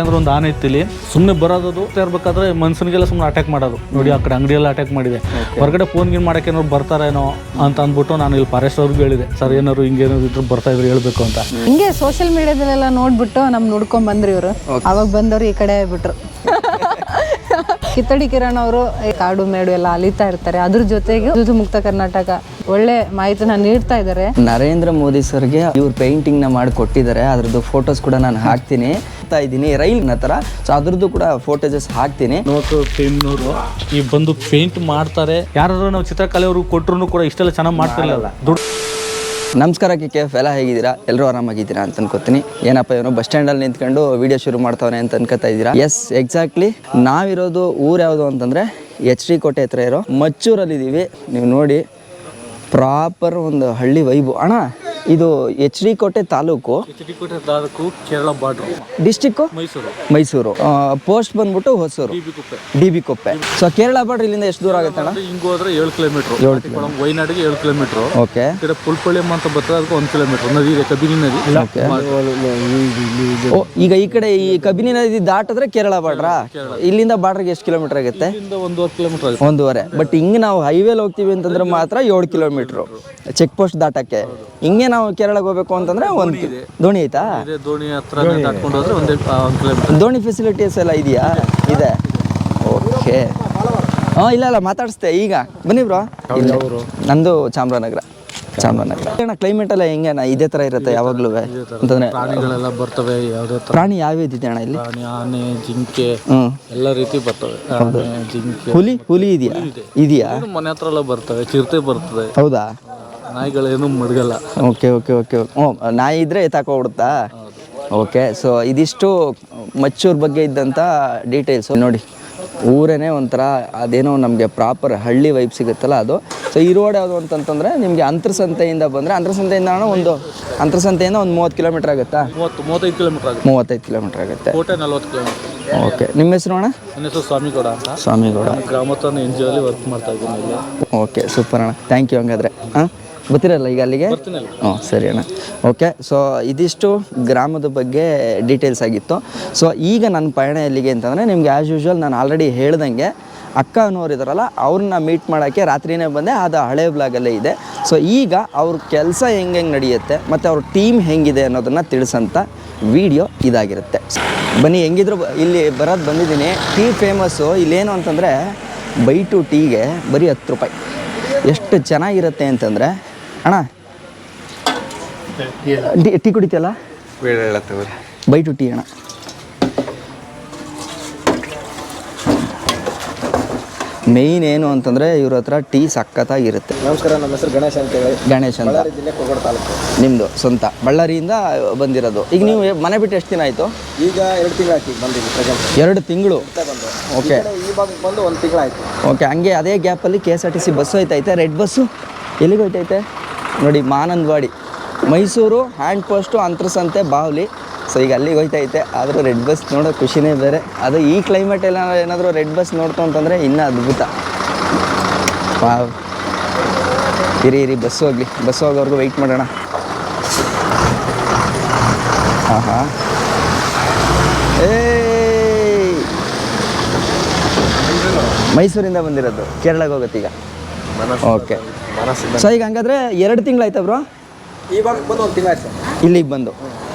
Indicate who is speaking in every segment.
Speaker 1: ಅಂದ್ರೆ ಒಂದು ಆನೆ ಇತ್ತಿಲಿ ಸುಮ್ಮನೆ ಬರೋದು ಇರ್ಬೇಕಾದ್ರೆ ಮನುಷ್ಯನಿಗೆಲ್ಲ ಸುಮ್ಮನೆ ಅಟ್ಯಾಕ್ ಮಾಡೋದು ನೋಡಿ ಆ ಕಡೆ ಅಂಗಡಿಯೆಲ್ಲ ಅಟ್ಯಾಕ್ ಮಾಡಿದೆ ಹೊರಗಡೆ ಫೋನ್ ಗಿನ್ ಮಾಡಕ್ಕೆ ಏನಾದ್ರು ಬರ್ತಾರೇನೋ ಅಂತ ಅಂದ್ಬಿಟ್ಟು ನಾನು ಇಲ್ಲಿ ಫಾರೆಸ್ಟ್ ಅವ್ರಿಗೆ ಹೇಳಿದೆ ಸರ್ ಏನಾದ್ರು ಹಿಂಗೇನಾದ್ರು ಇದ್ರು ಬರ್ತಾ ಇದ್ರು ಹೇಳ್ಬೇಕು ಅಂತ
Speaker 2: ಹಿಂಗೆ ಸೋಷಿಯಲ್ ಮೀಡಿಯಾದಲ್ಲೆಲ್ಲ ನೋಡ್ಬಿಟ್ಟು ನಮ್ ನೋಡ್ಕೊಂಡ್ ಬಂದ್ರಿ ಇವರು ಅವಾಗ ಬಂದವ್ರು ಈ ಕಡೆ ಬಿಟ್ರು ಕಿತ್ತಡಿ ಕಿರಣ್ ಅವರು ಕಾಡು ಮೇಡು ಎಲ್ಲ ಅಲಿತಾ ಇರ್ತಾರೆ ಅದ್ರ ಜೊತೆಗೆ ಇದು ಮುಕ್ತ ಕರ್ನಾಟಕ ಒಳ್ಳೆ ಮಾಹಿತಿನ ನೀಡ್ತಾ ಇದ್ದಾರೆ.
Speaker 3: ನರೇಂದ್ರ ಮೋದಿ ಸರ್ಗೆ ಇವ್ರು ಪೇಂಟಿಂಗ್ ನ ಮಾಡಿ ಕೊಟ್ಟಿದ್ದಾರೆ, ಅದ್ರದ್ದು ಫೋಟೋಸ್ ಕೂಡ ನಾನು ಹಾಕ್ತೀನಿ ಇದ್ದೀನಿ ರೈಲ್ನ ತರ. ಸೊ ಅದ್ರದ್ದು ಕೂಡ ಫೋಟೋಜಸ್ ಹಾಕ್ತೀನಿ.
Speaker 1: ಟೀಮ್ನವರು ಈ ಬಂದು ಪೇಂಟ್ ಮಾಡ್ತಾರೆ, ಯಾರು ನಾವು ಚಿತ್ರಕಲೆಯವರು ಕೊಟ್ಟರು ಕೂಡ ಇಷ್ಟೆಲ್ಲ ಚೆನ್ನಾಗಿ ಮಾಡ್ತಿರ್ಲಿಲ್ಲ.
Speaker 3: ನಮಸ್ಕಾರ KF ಎಲ್ಲ ಹೇಗಿದ್ದೀರಾ? ಎಲ್ಲರೂ ಆರಾಮಾಗಿದ್ದೀರಾ ಅಂತ ಅನ್ಕೋತೀನಿ. ಏನಪ್ಪ ಏನೋ ಬಸ್ ಸ್ಟ್ಯಾಂಡಲ್ಲಿ ನಿಂತ್ಕೊಂಡು ವಿಡಿಯೋ ಶುರು ಮಾಡ್ತಾವನೆ ಅಂತ ಅನ್ಕೋತಾ ಇದ್ದೀರಾ? Yes, exactly. ನಾವಿರೋದು ಊರು ಯಾವುದು ಅಂತಂದರೆ HD ಕೋಟೆ ಹತ್ರ ಇರೋ ಮಚ್ಚೂರಲ್ಲಿದ್ದೀವಿ. ನೀವು ನೋಡಿ ಪ್ರಾಪರ್ ಒಂದು ಹಳ್ಳಿ ವೈಬು. ಅಣ್ಣ ಇದು HD Kote taluk,
Speaker 1: Kerala border,
Speaker 3: district Mysuru, post ಬಂದ್ಬಿಟ್ಟು Hosur, DB Kuppe. So Kerala border ಇಲ್ಲಿಂದ ಎಷ್ಟು ದೂರ ಆಗುತ್ತೆ ಅಣ್ಣ?
Speaker 1: ಹಿಂಗೆ ಹೋದ್ರೆ 7 ಕಿಲೋಮೀಟರ್, ವೈನಾಡಿಗೆ 7 ಕಿಲೋಮೀಟರ್.
Speaker 3: ಓಕೆ.
Speaker 1: ಪುಲ್ಪಳ್ಳಿಯಮ್ಮ ಅಂತ ಬರ್ತದೆ, ಅದಕ್ಕೆ 1 ಕಿಲೋಮೀಟರ್ ನದಿ ಇದೆ, ಕಬಿನಿ ನದಿ.
Speaker 3: ಓ, ಈಗ ಈ ಕಡೆ ಈ ಕಬಿನಿ ನದಿ ದಾಟಿದ್ರೆ ಕೇರಳ ಬಾರ್ಡ್ರಾ? ಇಲ್ಲಿಂದ ಬಾರ್ಡರ್ಗೆ ಎಷ್ಟು ಕಿಲೋಮೀಟರ್ ಆಗುತ್ತೆ?
Speaker 1: 1.5 ಕಿಲೋಮೀಟರ್ ಆಗುತ್ತೆ.
Speaker 3: 1.5. ಬಟ್ ಹಿಂಗೆ ನಾವು ಹೈವೇಲಿ ಹೋಗ್ತೀವಿ ಅಂತಂದ್ರೆ ಮಾತ್ರ 7 ಕಿಲೋಮೀಟ್ರು ಚೆಕ್ ಪೋಸ್ಟ್ ದಾಟಕ್ಕೆ. ಹಿಂಗೆ ನಾವು ಕೇರಳಕ್ಕೆ ಹೋಗ್ಬೇಕು ಅಂತಂದ್ರೆ ಒಂದು ದೋಣಿ ಐತಾ?
Speaker 1: ದೋಣಿ ಹತ್ರ ದಾಟ್ಕೊಂಡು ಹೋದ್ರೆ 1 ಕಿಲೋಮೀಟರ್.
Speaker 3: ದೋಣಿ ಫೆಸಿಲಿಟೀಸ್ ಎಲ್ಲ ಇದೆಯಾ? ಇದೆ. ಓಕೆ. ಇಲ್ಲ ಮಾತಾಡಿಸ್ತೆ ಈಗ. ಬನ್ನಿ ಬ್ರೋ. ನಂದು ಚಾಮರಾಜನಗರ. ಕ್ಲೈಮೇಟ್ ಎಲ್ಲ ಹೆಂಗೆ ಅಣ್ಣ? ಇದೇ ತರ ಇರುತ್ತೆ ಯಾವಾಗ್ಲೂ ಅಂತಂದ್ರೆ?
Speaker 1: ಪ್ರಾಣಿಗಳೆಲ್ಲ ಬರ್ತವೆ. ಯಾವುದೇ
Speaker 3: ಪ್ರಾಣಿ ಯಾವ್ದಿದೆ ಅಣ್ಣ ಇಲ್ಲಿ?
Speaker 1: ಆನೆ, ಜಿಂಕೆ ಎಲ್ಲ ರೀತಿ ಬರ್ತವೆ. ಜಿಂಕೆ,
Speaker 3: ಹುಲಿ ಇದೆಯಾ?
Speaker 1: ಮನೆ ಹತ್ರ ಎಲ್ಲ ಬರ್ತವೆ. ಚಿರತೆ ಬರ್ತದೆ.
Speaker 3: ಹೌದಾ?
Speaker 1: ನಾಯಿಗಳೇನು ಮಡಗಲ್ಲ.
Speaker 3: ಓಕೆ. ನಾಯಿ ಇದ್ರೆ ಎತ್ತಾಕೋಗ್ಬಿಡುತ್ತಾ? ಓಕೆ. ಸೊ ಇದಿಷ್ಟು ಮಚ್ಚೂರ್ ಬಗ್ಗೆ ಇದ್ದಂಥ ಡೀಟೇಲ್ಸು. ನೋಡಿ, ಊರೇನೆ ಒಂಥರ ಅದೇನೋ ನಮಗೆ ಪ್ರಾಪರ್ ಹಳ್ಳಿ ವೈಬ್ ಸಿಗುತ್ತಲ್ಲ ಅದು. ಸೊ ಈ ರೋಡ್ ಯಾವುದು ಅಂತಂತಂದರೆ ನಿಮಗೆ ಅಂತರಸಂತೆಯಿಂದ ಬಂದರೆ, ಅಂತರಸಂತೆಯಿಂದ ಒಂದು 30 ಕಿಲೋಮೀಟರ್ ಆಗುತ್ತಾ?
Speaker 1: 35 ಕಿಲೋಮೀಟರ್ ಆಗುತ್ತೆ.
Speaker 3: 35 ಕಿಲೋಮೀಟರ್ ಆಗುತ್ತೆ.
Speaker 1: ಕೋಟೆ 40 ಕಿಲೋಮೀಟರ್.
Speaker 3: ಓಕೆ. ನಿಮ್ಮ ಹೆಸರು ಅಣ್ಣ?
Speaker 1: ನನ್ನ ಹೆಸರು ಸ್ವಾಮಿಗೌಡ ಅಂತ.
Speaker 3: ಸ್ವಾಮಿಗೌಡ.
Speaker 1: ಗ್ರಾಮೋತ್ಥಾನ NGO ಅಲ್ಲಿ ವರ್ಕ್ ಮಾಡ್ತಾ ಇದ್ದೀನಿ ಇಲ್ಲಿ.
Speaker 3: ಓಕೆ, ಸೂಪರ್ ಅಣ್ಣ. Thank you. ಹಂಗಾದ್ರೆ ಬರ್ತೀರಲ್ಲ ಈಗ ಅಲ್ಲಿಗೆ? ಸರಿ ಅಣ್ಣ. ಓಕೆ. ಸೊ ಇದಿಷ್ಟು ಗ್ರಾಮದ ಬಗ್ಗೆ ಡೀಟೇಲ್ಸ್ ಆಗಿತ್ತು. ಸೊ ಈಗ ನನ್ನ ಪಯಣ ಎಲ್ಲಿಗೆ ಅಂತಂದರೆ, ನಿಮ್ಗೆ ಆ್ಯಸ್ ಯೂಶ್ವಲ್ ನಾನು ಆಲ್ರೆಡಿ ಹೇಳ್ದಂಗೆ ಅಕ್ಕ ಅನ್ನೋರು ಇದ್ದಾರಲ್ಲ, ಅವ್ರನ್ನ ಮೀಟ್ ಮಾಡೋಕ್ಕೆ ರಾತ್ರಿನೇ ಬಂದೆ. ಅದು ಹಳೆ ಬ್ಲಾಗಲ್ಲೇ ಇದೆ. ಸೊ ಈಗ ಅವ್ರ ಕೆಲಸ ಹೆಂಗೆ ನಡೆಯುತ್ತೆ ಮತ್ತು ಅವ್ರ ಟೀಮ್ ಹೆಂಗಿದೆ ಅನ್ನೋದನ್ನು ತಿಳಿಸೋಂಥ ವಿಡಿಯೋ ಇದಾಗಿರುತ್ತೆ. ಬನ್ನಿ, ಹೆಂಗಿದ್ರು ಇಲ್ಲಿ ಬಂದಿದ್ದೀನಿ. ಟೀ ಫೇಮಸ್ಸು ಇಲ್ಲೇನು ಅಂತಂದರೆ, ಬೈ ಟು ಟೀಗೆ ಬರೀ 10 ರೂಪಾಯಿ. ಎಷ್ಟು ಚೆನ್ನಾಗಿರುತ್ತೆ ಅಂತಂದರೆ, ಅಣ್ಣ ಟೀ ಕುಡಿತೀಯಲ್ಲ? ಬೈ ಟು ಟೀ ಅಣ್ಣ. ಮೇಯ್ನ್ ಏನು ಅಂತಂದರೆ ಇವ್ರ ಹತ್ರ ಟೀ ಸಖತ್ತಾಗಿರುತ್ತೆ.
Speaker 4: ನಮಸ್ಕಾರ, ನಮ್ಮ ಹೆಸರು ಗಣೇಶ್ ಅಂತ ಹೇಳಿ.
Speaker 3: ಗಣೇಶ್ ಅಂತ.
Speaker 4: ಕೋಗಡ ತಾಲೂಕು.
Speaker 3: ನಿಮ್ಮದು ಸ್ವಂತ ಬಳ್ಳಾರಿಯಿಂದ ಬಂದಿರೋದು. ಈಗ ನೀವು ಮನೆ ಬಿಟ್ಟು ಎಷ್ಟು ದಿನ ಆಯಿತು?
Speaker 4: ಈಗ 2 ತಿಂಗಳು ಆಯ್ತು ಬಂದಿದ್ದು. ಪ್ರೆಸೆಂಟ್
Speaker 3: 2 ತಿಂಗಳು. ಓಕೆ.
Speaker 4: ಈ ಭಾಗಕ್ಕೆ ಬಂದು 1 ತಿಂಗಳು ಆಯಿತು.
Speaker 3: ಓಕೆ. ಹಂಗೆ ಅದೇ ಗ್ಯಾಪಲ್ಲಿ KSRTC ಬಸ್ಸು ಹೋಯ್ತೈತೆ. ರೆಡ್ ಬಸ್ಸು ಎಲ್ಲಿಗೆ ಹೋಯ್ತೈತೆ ನೋಡಿ, ಮಾನಂದವಾಡಿ, ಮೈಸೂರು, ಹ್ಯಾಂಡ್ ಪೋಸ್ಟು, ಅಂತರಸಂತೆ, ಬಾವಲಿ. ಸೊ ಈಗ ಅಲ್ಲಿಗೆ ಹೋಯ್ತೈತೆ. ಆದರೂ ರೆಡ್ ಬಸ್ ನೋಡೋ ಖುಷಿನೇ ಬೇರೆ. ಅದು ಈ ಕ್ಲೈಮೇಟೆಲ್ಲ ಏನಾದರೂ ರೆಡ್ ಬಸ್ ನೋಡ್ತು ಅಂತಂದರೆ ಇನ್ನೂ ಅದ್ಭುತ. ವಾವ್. ಇರಿ ಬಸ್ ಹೋಗೋವರೆಗೂ ವೆಯ್ಟ್ ಮಾಡೋಣ. ಹಾಂ. ಮೈಸೂರಿಂದ ಬಂದಿರೋದು, ಕೇರಳಕ್ಕೆ ಹೋಗುತ್ತೆ ಈಗ. ಓಕೆ. ಸೊ ಈಗ ಹಂಗಾದ್ರೆ 2 ತಿಂಗಳಾಯ್ತಾ ಬ್ರೋ?
Speaker 4: ಈ ಭಾಗಕ್ಕೆ ಬಂದು 1 ತಿಂಗಳು ಆಯ್ತು
Speaker 3: ಇಲ್ಲಿಗೆ ಬಂದು.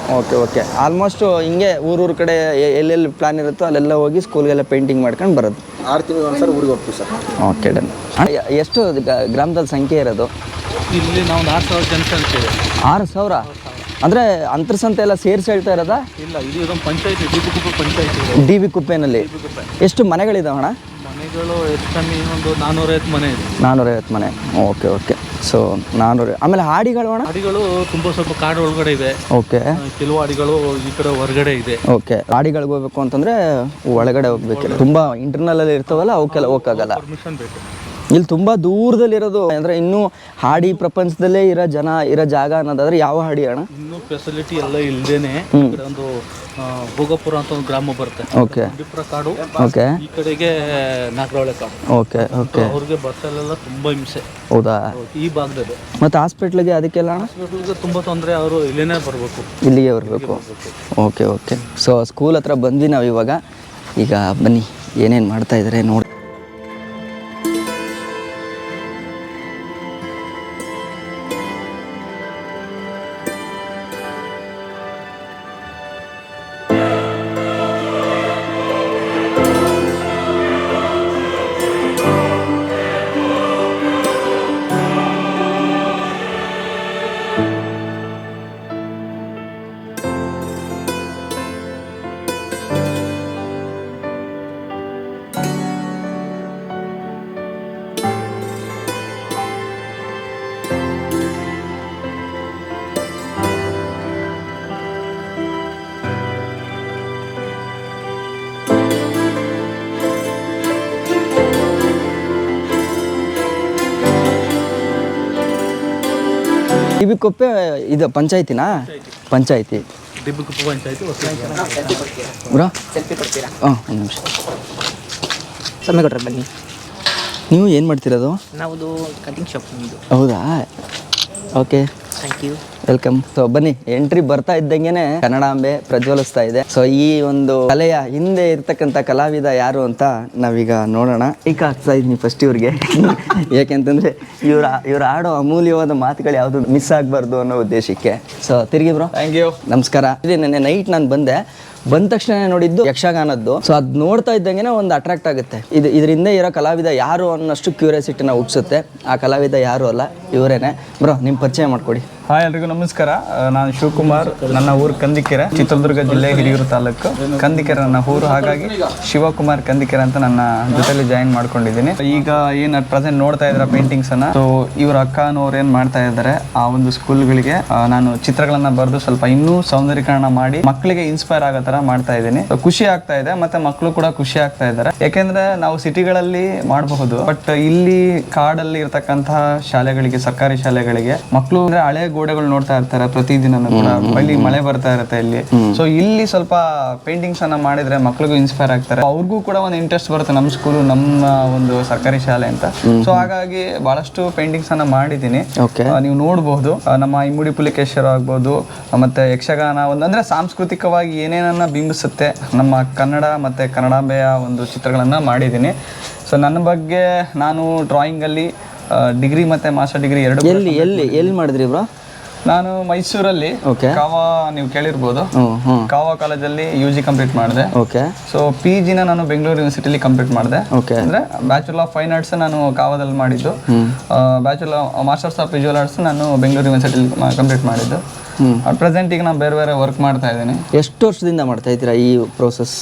Speaker 3: ಓಕೆ. ಆಲ್ಮೋಸ್ಟ್ ಹಿಂಗೆ ಊರೂರ ಕಡೆ ಎಲ್ಲೆಲ್ಲಿ ಪ್ಲಾನ್ ಇರುತ್ತೋ ಅಲ್ಲೆಲ್ಲ ಹೋಗಿ ಸ್ಕೂಲ್ಗೆಲ್ಲ ಪೇಂಟಿಂಗ್ ಮಾಡ್ಕೊಂಡು ಬರೋದು.
Speaker 4: 6 ತಿಂಗಳು ಒಂದ್ಸರಿ ಊರಿಗೆ ಹೋಗ್ತೀವಿ ಸರ್.
Speaker 3: Okay, done. ಎಷ್ಟು ಗ್ರಾಮದಲ್ಲಿ ಸಂಖ್ಯೆ ಇರೋದು
Speaker 1: ಇಲ್ಲಿ? ನಾವು 6,000 ಜನಸಂಖ್ಯೆ.
Speaker 3: 6,000 ಅಂದರೆ ಅಂತರಸಂತೆ ಎಲ್ಲ ಸೇರಿಸಿ ಹೇಳ್ತಾ ಇರೋದಾ?
Speaker 1: ಇಲ್ಲ, ಇದು ಪಂಚಾಯತಿ, DB ಕುಪ್ಪೆ ಪಂಚಾಯತಿ.
Speaker 3: DB ಕುಪ್ಪೆನಲ್ಲಿ ಎಷ್ಟು ಮನೆಗಳಿದಾವಣ್ಣ?
Speaker 1: ಮನೆಗಳು ಹೆಚ್ಚು ಕಮ್ಮಿ ಒಂದು 450 ಮನೆ ಇದೆ.
Speaker 3: 450 ಮನೆ. ಓಕೆ. ಸೊ 400. ಆಮೇಲೆ ಹಾಡಿಗಳು ಅಣ್ಣ?
Speaker 1: ಹಾಡಿಗಳು ತುಂಬ ಸ್ವಲ್ಪ ಕಾಡು ಒಳಗಡೆ ಇದೆ.
Speaker 3: ಓಕೆ.
Speaker 1: ಕೆಲವು ಹಾಡಿಗಳು ಈ ಕಡೆ ಹೊರಗಡೆ ಇದೆ.
Speaker 3: ಓಕೆ. ಹಾಡಿಗಳಿಗೆ ಹೋಗ್ಬೇಕು ಅಂತಂದರೆ ಒಳಗಡೆ ಹೋಗ್ಬೇಕಿಲ್ಲ. ತುಂಬ ಇಂಟರ್ನಲ್ ಅಲ್ಲಿ ಇರ್ತಾವಲ್ಲ, ಅವಕ್ಕೆಲ್ಲ ಹೋಗಕ್ಕಾಗಲ್ಲ.
Speaker 1: ಪರ್ಮಿಷನ್ ಬೇಕು.
Speaker 3: ಇಲ್ಲಿ ತುಂಬ ದೂರದಲ್ಲಿರೋದು ಅಂದರೆ ಇನ್ನೂ ಹಾಡಿ ಪ್ರಪಂಚದಲ್ಲೇ ಇರೋ ಜಾಗ ಅನ್ನೋದಾದ್ರೆ ಯಾವ ಹಾಡಿ ಅಣ್ಣ?
Speaker 1: ಇನ್ನೂ ಫೆಸಿಲಿಟಿ ಎಲ್ಲ ಇಲ್ಲದೇನೆ ಒಂದು ಭೋಗಪುರ ಅಂತ ಒಂದು ಗ್ರಾಮ ಬರುತ್ತೆ.
Speaker 3: ಓಕೆ
Speaker 1: ಬಂಡೀಪುರ ಕಾಡು,
Speaker 3: ಓಕೆ
Speaker 1: ಈ ಕಡೆಗೆ ನಾಗರಹೊಳೆ ಕಾಡು.
Speaker 3: ಓಕೆ ಓಕೆ
Speaker 1: ಅವ್ರಿಗೆ ಬಸ್ಸಲ್ಲೆಲ್ಲ ತುಂಬ ಹಿಂಸೆ
Speaker 3: ಹೌದಾ?
Speaker 1: ಈ ಭಾಗದಲ್ಲಿ.
Speaker 3: ಮತ್ತು ಹಾಸ್ಪಿಟ್ಲಿಗೆ ಅದಕ್ಕೆಲ್ಲ ಅಣ್ಣ?
Speaker 1: ಹಾಸ್ಪಿಟಲ್ಗೆ ತುಂಬ ತೊಂದರೆ, ಅವರು ಇಲ್ಲೇನೇ ಬರಬೇಕು,
Speaker 3: ಇಲ್ಲಿಗೆ ಬರಬೇಕು. Okay okay. ಸೊ ಸ್ಕೂಲ್ ಹತ್ರ ಬಂದ್ವಿ ನಾವು ಇವಾಗ. ಈಗ ಬನ್ನಿ ಏನೇನು ಮಾಡ್ತಾ ಇದ್ದಾರೆ ನೋಡಿ. ಟಿಬಿಕೊಪ್ಪೆ ಇದು ಪಂಚಾಯತಿನಾ? ಪಂಚಾಯತಿ
Speaker 1: ಟಿಬಿಕೊಪ್ಪೆ ಪಂಚಾಯತಿ
Speaker 3: ಬ್ರಾ.
Speaker 4: ಸೆಲ್ಫಿ ಕೊಡ್ತೀರಾ?
Speaker 3: ಹಾಂ ಒಂದು ನಿಮಿಷ
Speaker 4: ಸಮಯ ಕೊಟ್ರೆ ಬನ್ನಿ.
Speaker 3: ನೀವು ಏನು ಮಾಡ್ತಿರೋದು?
Speaker 4: ನಾವು ಕಟಿಂಗ್ ಶಾಪ್ ನಿಮ್ಮದು.
Speaker 3: ಹೌದಾ? Okay,
Speaker 4: thank you,
Speaker 3: welcome. So ಬನ್ನಿ, ಎಂಟ್ರಿ ಬರ್ತಾ ಇದ್ದಂಗೆನೆ ಕನ್ನಡಾಂಬೆ ಪ್ರಜ್ವಲಿಸ್ತಾ ಇದೆ. ಸೊ ಈ ಒಂದು ಕಲೆಯ ಹಿಂದೆ ಇರ್ತಕ್ಕಂಥ ಕಲಾವಿದ ಯಾರು ಅಂತ ನಾವೀಗ ನೋಡೋಣ. ಈಗ ಆಗ್ತಾ ಇದ್ದೀನಿ ಫಸ್ಟ್ ಇವ್ರಿಗೆ ಯಾಕೆಂತಂದ್ರೆ ಇವ್ರು ಆಡೋ ಅಮೂಲ್ಯವಾದ ಮಾತುಗಳು ಯಾವುದು ಮಿಸ್ ಆಗಬಾರ್ದು ಅನ್ನೋ ಉದ್ದೇಶಕ್ಕೆ. ಸೊ ತಿರುಗಿ ಬ್ರೋ.
Speaker 4: Thank you.
Speaker 3: ನಮಸ್ಕಾರ. ನೆನ್ನೆ ನೈಟ್ ನಾನು ಬಂದ ತಕ್ಷಣ ನೋಡಿದ್ದು ಯಕ್ಷಗಾನದ್ದು. ಸೊ ಅದು ನೋಡ್ತಾ ಇದ್ದಂಗೆ ಒಂದು ಅಟ್ರಾಕ್ಟ್ ಆಗುತ್ತೆ. ಇದರಿಂದ ಇರೋ ಕಲಾವಿದ ಯಾರು ಅನ್ನೋಷ್ಟು ಕ್ಯೂರಿಯಾಸಿಟಿನ ಹುಟ್ಟಿಸುತ್ತೆ. ಆ ಕಲಾವಿದ ಯಾರು ಅಲ್ಲ, ಇವರೇನೆ. ಬ್ರೋ, ನಿಮ್ಮ ಪರಿಚಯ ಮಾಡಿಕೊಡಿ.
Speaker 5: ಹಾಯ್ ಎಲ್ರಿಗೂ ನಮಸ್ಕಾರ. ನಾನು ಶಿವಕುಮಾರ್. ನನ್ನ ಊರು ಕಂದಿಕೆರೆ, ಚಿತ್ರದುರ್ಗ ಜಿಲ್ಲೆ ಹಿರಿಯೂರು ತಾಲೂಕು. ಕಂದಿಕೆರೆ ನನ್ನ ಊರು, ಹಾಗಾಗಿ ಶಿವಕುಮಾರ್ ಕಂದಿಕೆರೆ ಅಂತ ನನ್ನ ಜೊತೆಲಿ ಜಾಯಿನ್ ಮಾಡ್ಕೊಂಡಿದ್ದೀನಿ. ಈಗ ಏನು ಅಟ್ ಪ್ರೆಸೆಂಟ್ ನೋಡ್ತಾ ಇದ್ದಾರೆ ಪೇಂಟಿಂಗ್ಸ್ ಅನ್ನ, ಸೊ ಇವ್ರ ಅಕ್ಕನವ್ರು ಏನು ಮಾಡ್ತಾ ಇದ್ದಾರೆ, ಆ ಒಂದು ಸ್ಕೂಲ್ಗಳಿಗೆ ನಾನು ಚಿತ್ರಗಳನ್ನ ಬರೆದು ಸ್ವಲ್ಪ ಇನ್ನೂ ಸೌಂದರ್ಯೀಕರಣ ಮಾಡಿ ಮಕ್ಕಳಿಗೆ ಇನ್ಸ್ಪೈರ್ ಆಗೋ ಥರ ಮಾಡ್ತಾ ಇದ್ದೀನಿ. ಖುಷಿ ಆಗ್ತಾ ಇದೆ, ಮತ್ತೆ ಮಕ್ಕಳು ಕೂಡ ಖುಷಿ ಆಗ್ತಾ ಇದ್ದಾರೆ. ಯಾಕೆಂದ್ರೆ ನಾವು ಸಿಟಿಗಳಲ್ಲಿ ಮಾಡಬಹುದು, ಬಟ್ ಇಲ್ಲಿ ಕಾಡಲ್ಲಿ ಇರ್ತಕ್ಕಂತಹ ಶಾಲೆಗಳಿಗೆ, ಸರ್ಕಾರಿ ಶಾಲೆಗಳಿಗೆ ಮಕ್ಕಳು ಅಂದ್ರೆ ಹಳೆ ಗೋಡೆಗಳು ನೋಡ್ತಾ ಇರ್ತಾರೆ ಪ್ರತಿದಿನ ಕೂಡ. ಇಲ್ಲಿ ಮಳೆ ಬರ್ತಾ ಇರುತ್ತೆ ಇಲ್ಲಿ. ಸೊ ಇಲ್ಲಿ ಸ್ವಲ್ಪ ಪೇಂಟಿಂಗ್ಸ್ ಅನ್ನ ಮಾಡಿದ್ರೆ ಮಕ್ಳಿಗೂ ಇನ್ಸ್ಪೈರ್ ಆಗ್ತಾರೆ, ಅವ್ರಿಗೂ ಕೂಡ ಒಂದು ಇಂಟ್ರೆಸ್ಟ್ ಬರುತ್ತೆ ನಮ್ಮ ಸ್ಕೂಲು, ನಮ್ಮ ಒಂದು ಸರ್ಕಾರಿ ಶಾಲೆ ಅಂತ. ಸೊ ಹಾಗಾಗಿ ಬಹಳಷ್ಟು ಪೇಂಟಿಂಗ್ಸ್ ಅನ್ನ ಮಾಡಿದ್ದೀನಿ. ನೀವು ನೋಡಬಹುದು, ನಮ್ಮ ಇಮ್ಮಡಿ ಪುಲಿಕೇಶ್ವರ ಆಗ್ಬೋದು, ಮತ್ತೆ ಯಕ್ಷಗಾನ ಅಂದ್ರೆ ಸಾಂಸ್ಕೃತಿಕವಾಗಿ ಏನೇನನ್ನ ಬಿಂಬಿಸುತ್ತೆ ನಮ್ಮ ಕನ್ನಡ ಮತ್ತೆ ಕನ್ನಡಾಂಬೆಯ ಒಂದು ಚಿತ್ರಗಳನ್ನ ಮಾಡಿದ್ದೀನಿ. ಸೊ ನನ್ನ ಬಗ್ಗೆ ನಾನು ಡ್ರಾಯಿಂಗ್ ಅಲ್ಲಿ ಡಿಗ್ರಿ ಮತ್ತೆ ಮಾಸ್ಟರ್ ಡಿಗ್ರಿ ಎರಡು.
Speaker 3: ಎಲ್ಲಿ ಮಾಡಿದ್ರಿ ಬ್ರೋ?
Speaker 5: ನಾನು ಮೈಸೂರಲ್ಲಿ ಕಾವಾ, ನೀವು ಕೇಳಿರ್ಬೋದು, ಕಾವಾ ಕಾಲೇಜಲ್ಲಿ UG ಕಂಪ್ಲೀಟ್ ಮಾಡಿದೆ. ಸೊ PG ನಾನು ಬೆಂಗಳೂರು ಯೂನಿವರ್ಸಿಟಿಲಿ ಕಂಪ್ಲೀಟ್ ಮಾಡಿದೆ. ಅಂದ್ರೆ ಬ್ಯಾಚುಲರ್ ಆಫ್ ಫೈನ್ ಆರ್ಟ್ಸ್ ನಾನು ಕಾವಾದಲ್ಲಿ ಮಾಡಿದ್ದು. Bachelor masters of visual arts ನಾನು ಬೆಂಗಳೂರು ಯೂನಿವರ್ಸಿಟಿಲಿ ಕಂಪ್ಲೀಟ್ ಮಾಡಿದ್ದು. ಪ್ರೆಸೆಂಟ್ ಈಗ ನಾನು ಬೇರೆ ವರ್ಕ್ ಮಾಡ್ತಾ ಇದ್ದೀನಿ.
Speaker 3: ಎಷ್ಟು ವರ್ಷದಿಂದ ಮಾಡ್ತಾ ಇದ್ದೀರಾ ಈ ಪ್ರೋಸೆಸ್,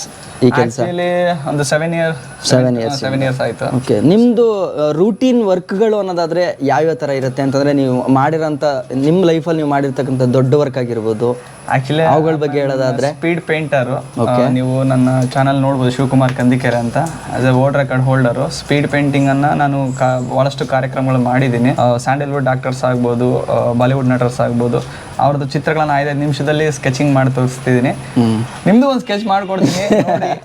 Speaker 3: ಈ ಕೆಲಸ?
Speaker 5: ಒಂದು 7 ಇಯರ್ಸ್ ಆಯ್ತು.
Speaker 3: ಓಕೆ. ನಿಮ್ಮದು ರೂಟೀನ್ ವರ್ಕ್ಗಳು ಅನ್ನೋದಾದ್ರೆ ಯಾವ್ಯಾವ ಥರ ಇರುತ್ತೆ ಅಂತಂದ್ರೆ, ನೀವು ಮಾಡಿರೋಂಥ ನಿಮ್ಮ ಲೈಫಲ್ಲಿ ನೀವು ಮಾಡಿರ್ತಕ್ಕಂಥ ದೊಡ್ಡ ವರ್ಕ್ ಆಗಿರ್ಬೋದು,
Speaker 5: ಆಕ್ಚುಲಿ
Speaker 3: ಅವುಗಳ ಬಗ್ಗೆ ಹೇಳೋದಾದ್ರೆ
Speaker 5: ಸ್ಪೀಡ್ ಪೇಂಟರ್. ನೀವು ನನ್ನ ಚಾನಲ್ ನೋಡ್ಬೋದು, ಶಿವಕುಮಾರ್ ಕಂದಿಕೆರೆ ಅಂತ. As A world record holder speed painting ಅನ್ನ ನಾನು ಬಹಳಷ್ಟು ಕಾರ್ಯಕ್ರಮಗಳು ಮಾಡಿದ್ದೀನಿ. ಸ್ಯಾಂಡಲ್ವುಡ್ ಆಕ್ಟರ್ಸ್ ಆಗ್ಬೋದು, ಬಾಲಿವುಡ್ ನಟರ್ಸ್ ಆಗ್ಬೋದು, ಅವ್ರದ್ದು ಚಿತ್ರಗಳನ್ನ 5 ನಿಮಿಷದಲ್ಲಿ ಸ್ಕೆಚಿಂಗ್ ಮಾಡಿ ತೋರಿಸ್ತಿದ್ದೀನಿ. ನಿಮ್ದು ಒಂದು ಸ್ಕೆಚ್ ಮಾಡ್ಕೊಡ್ತೀನಿ,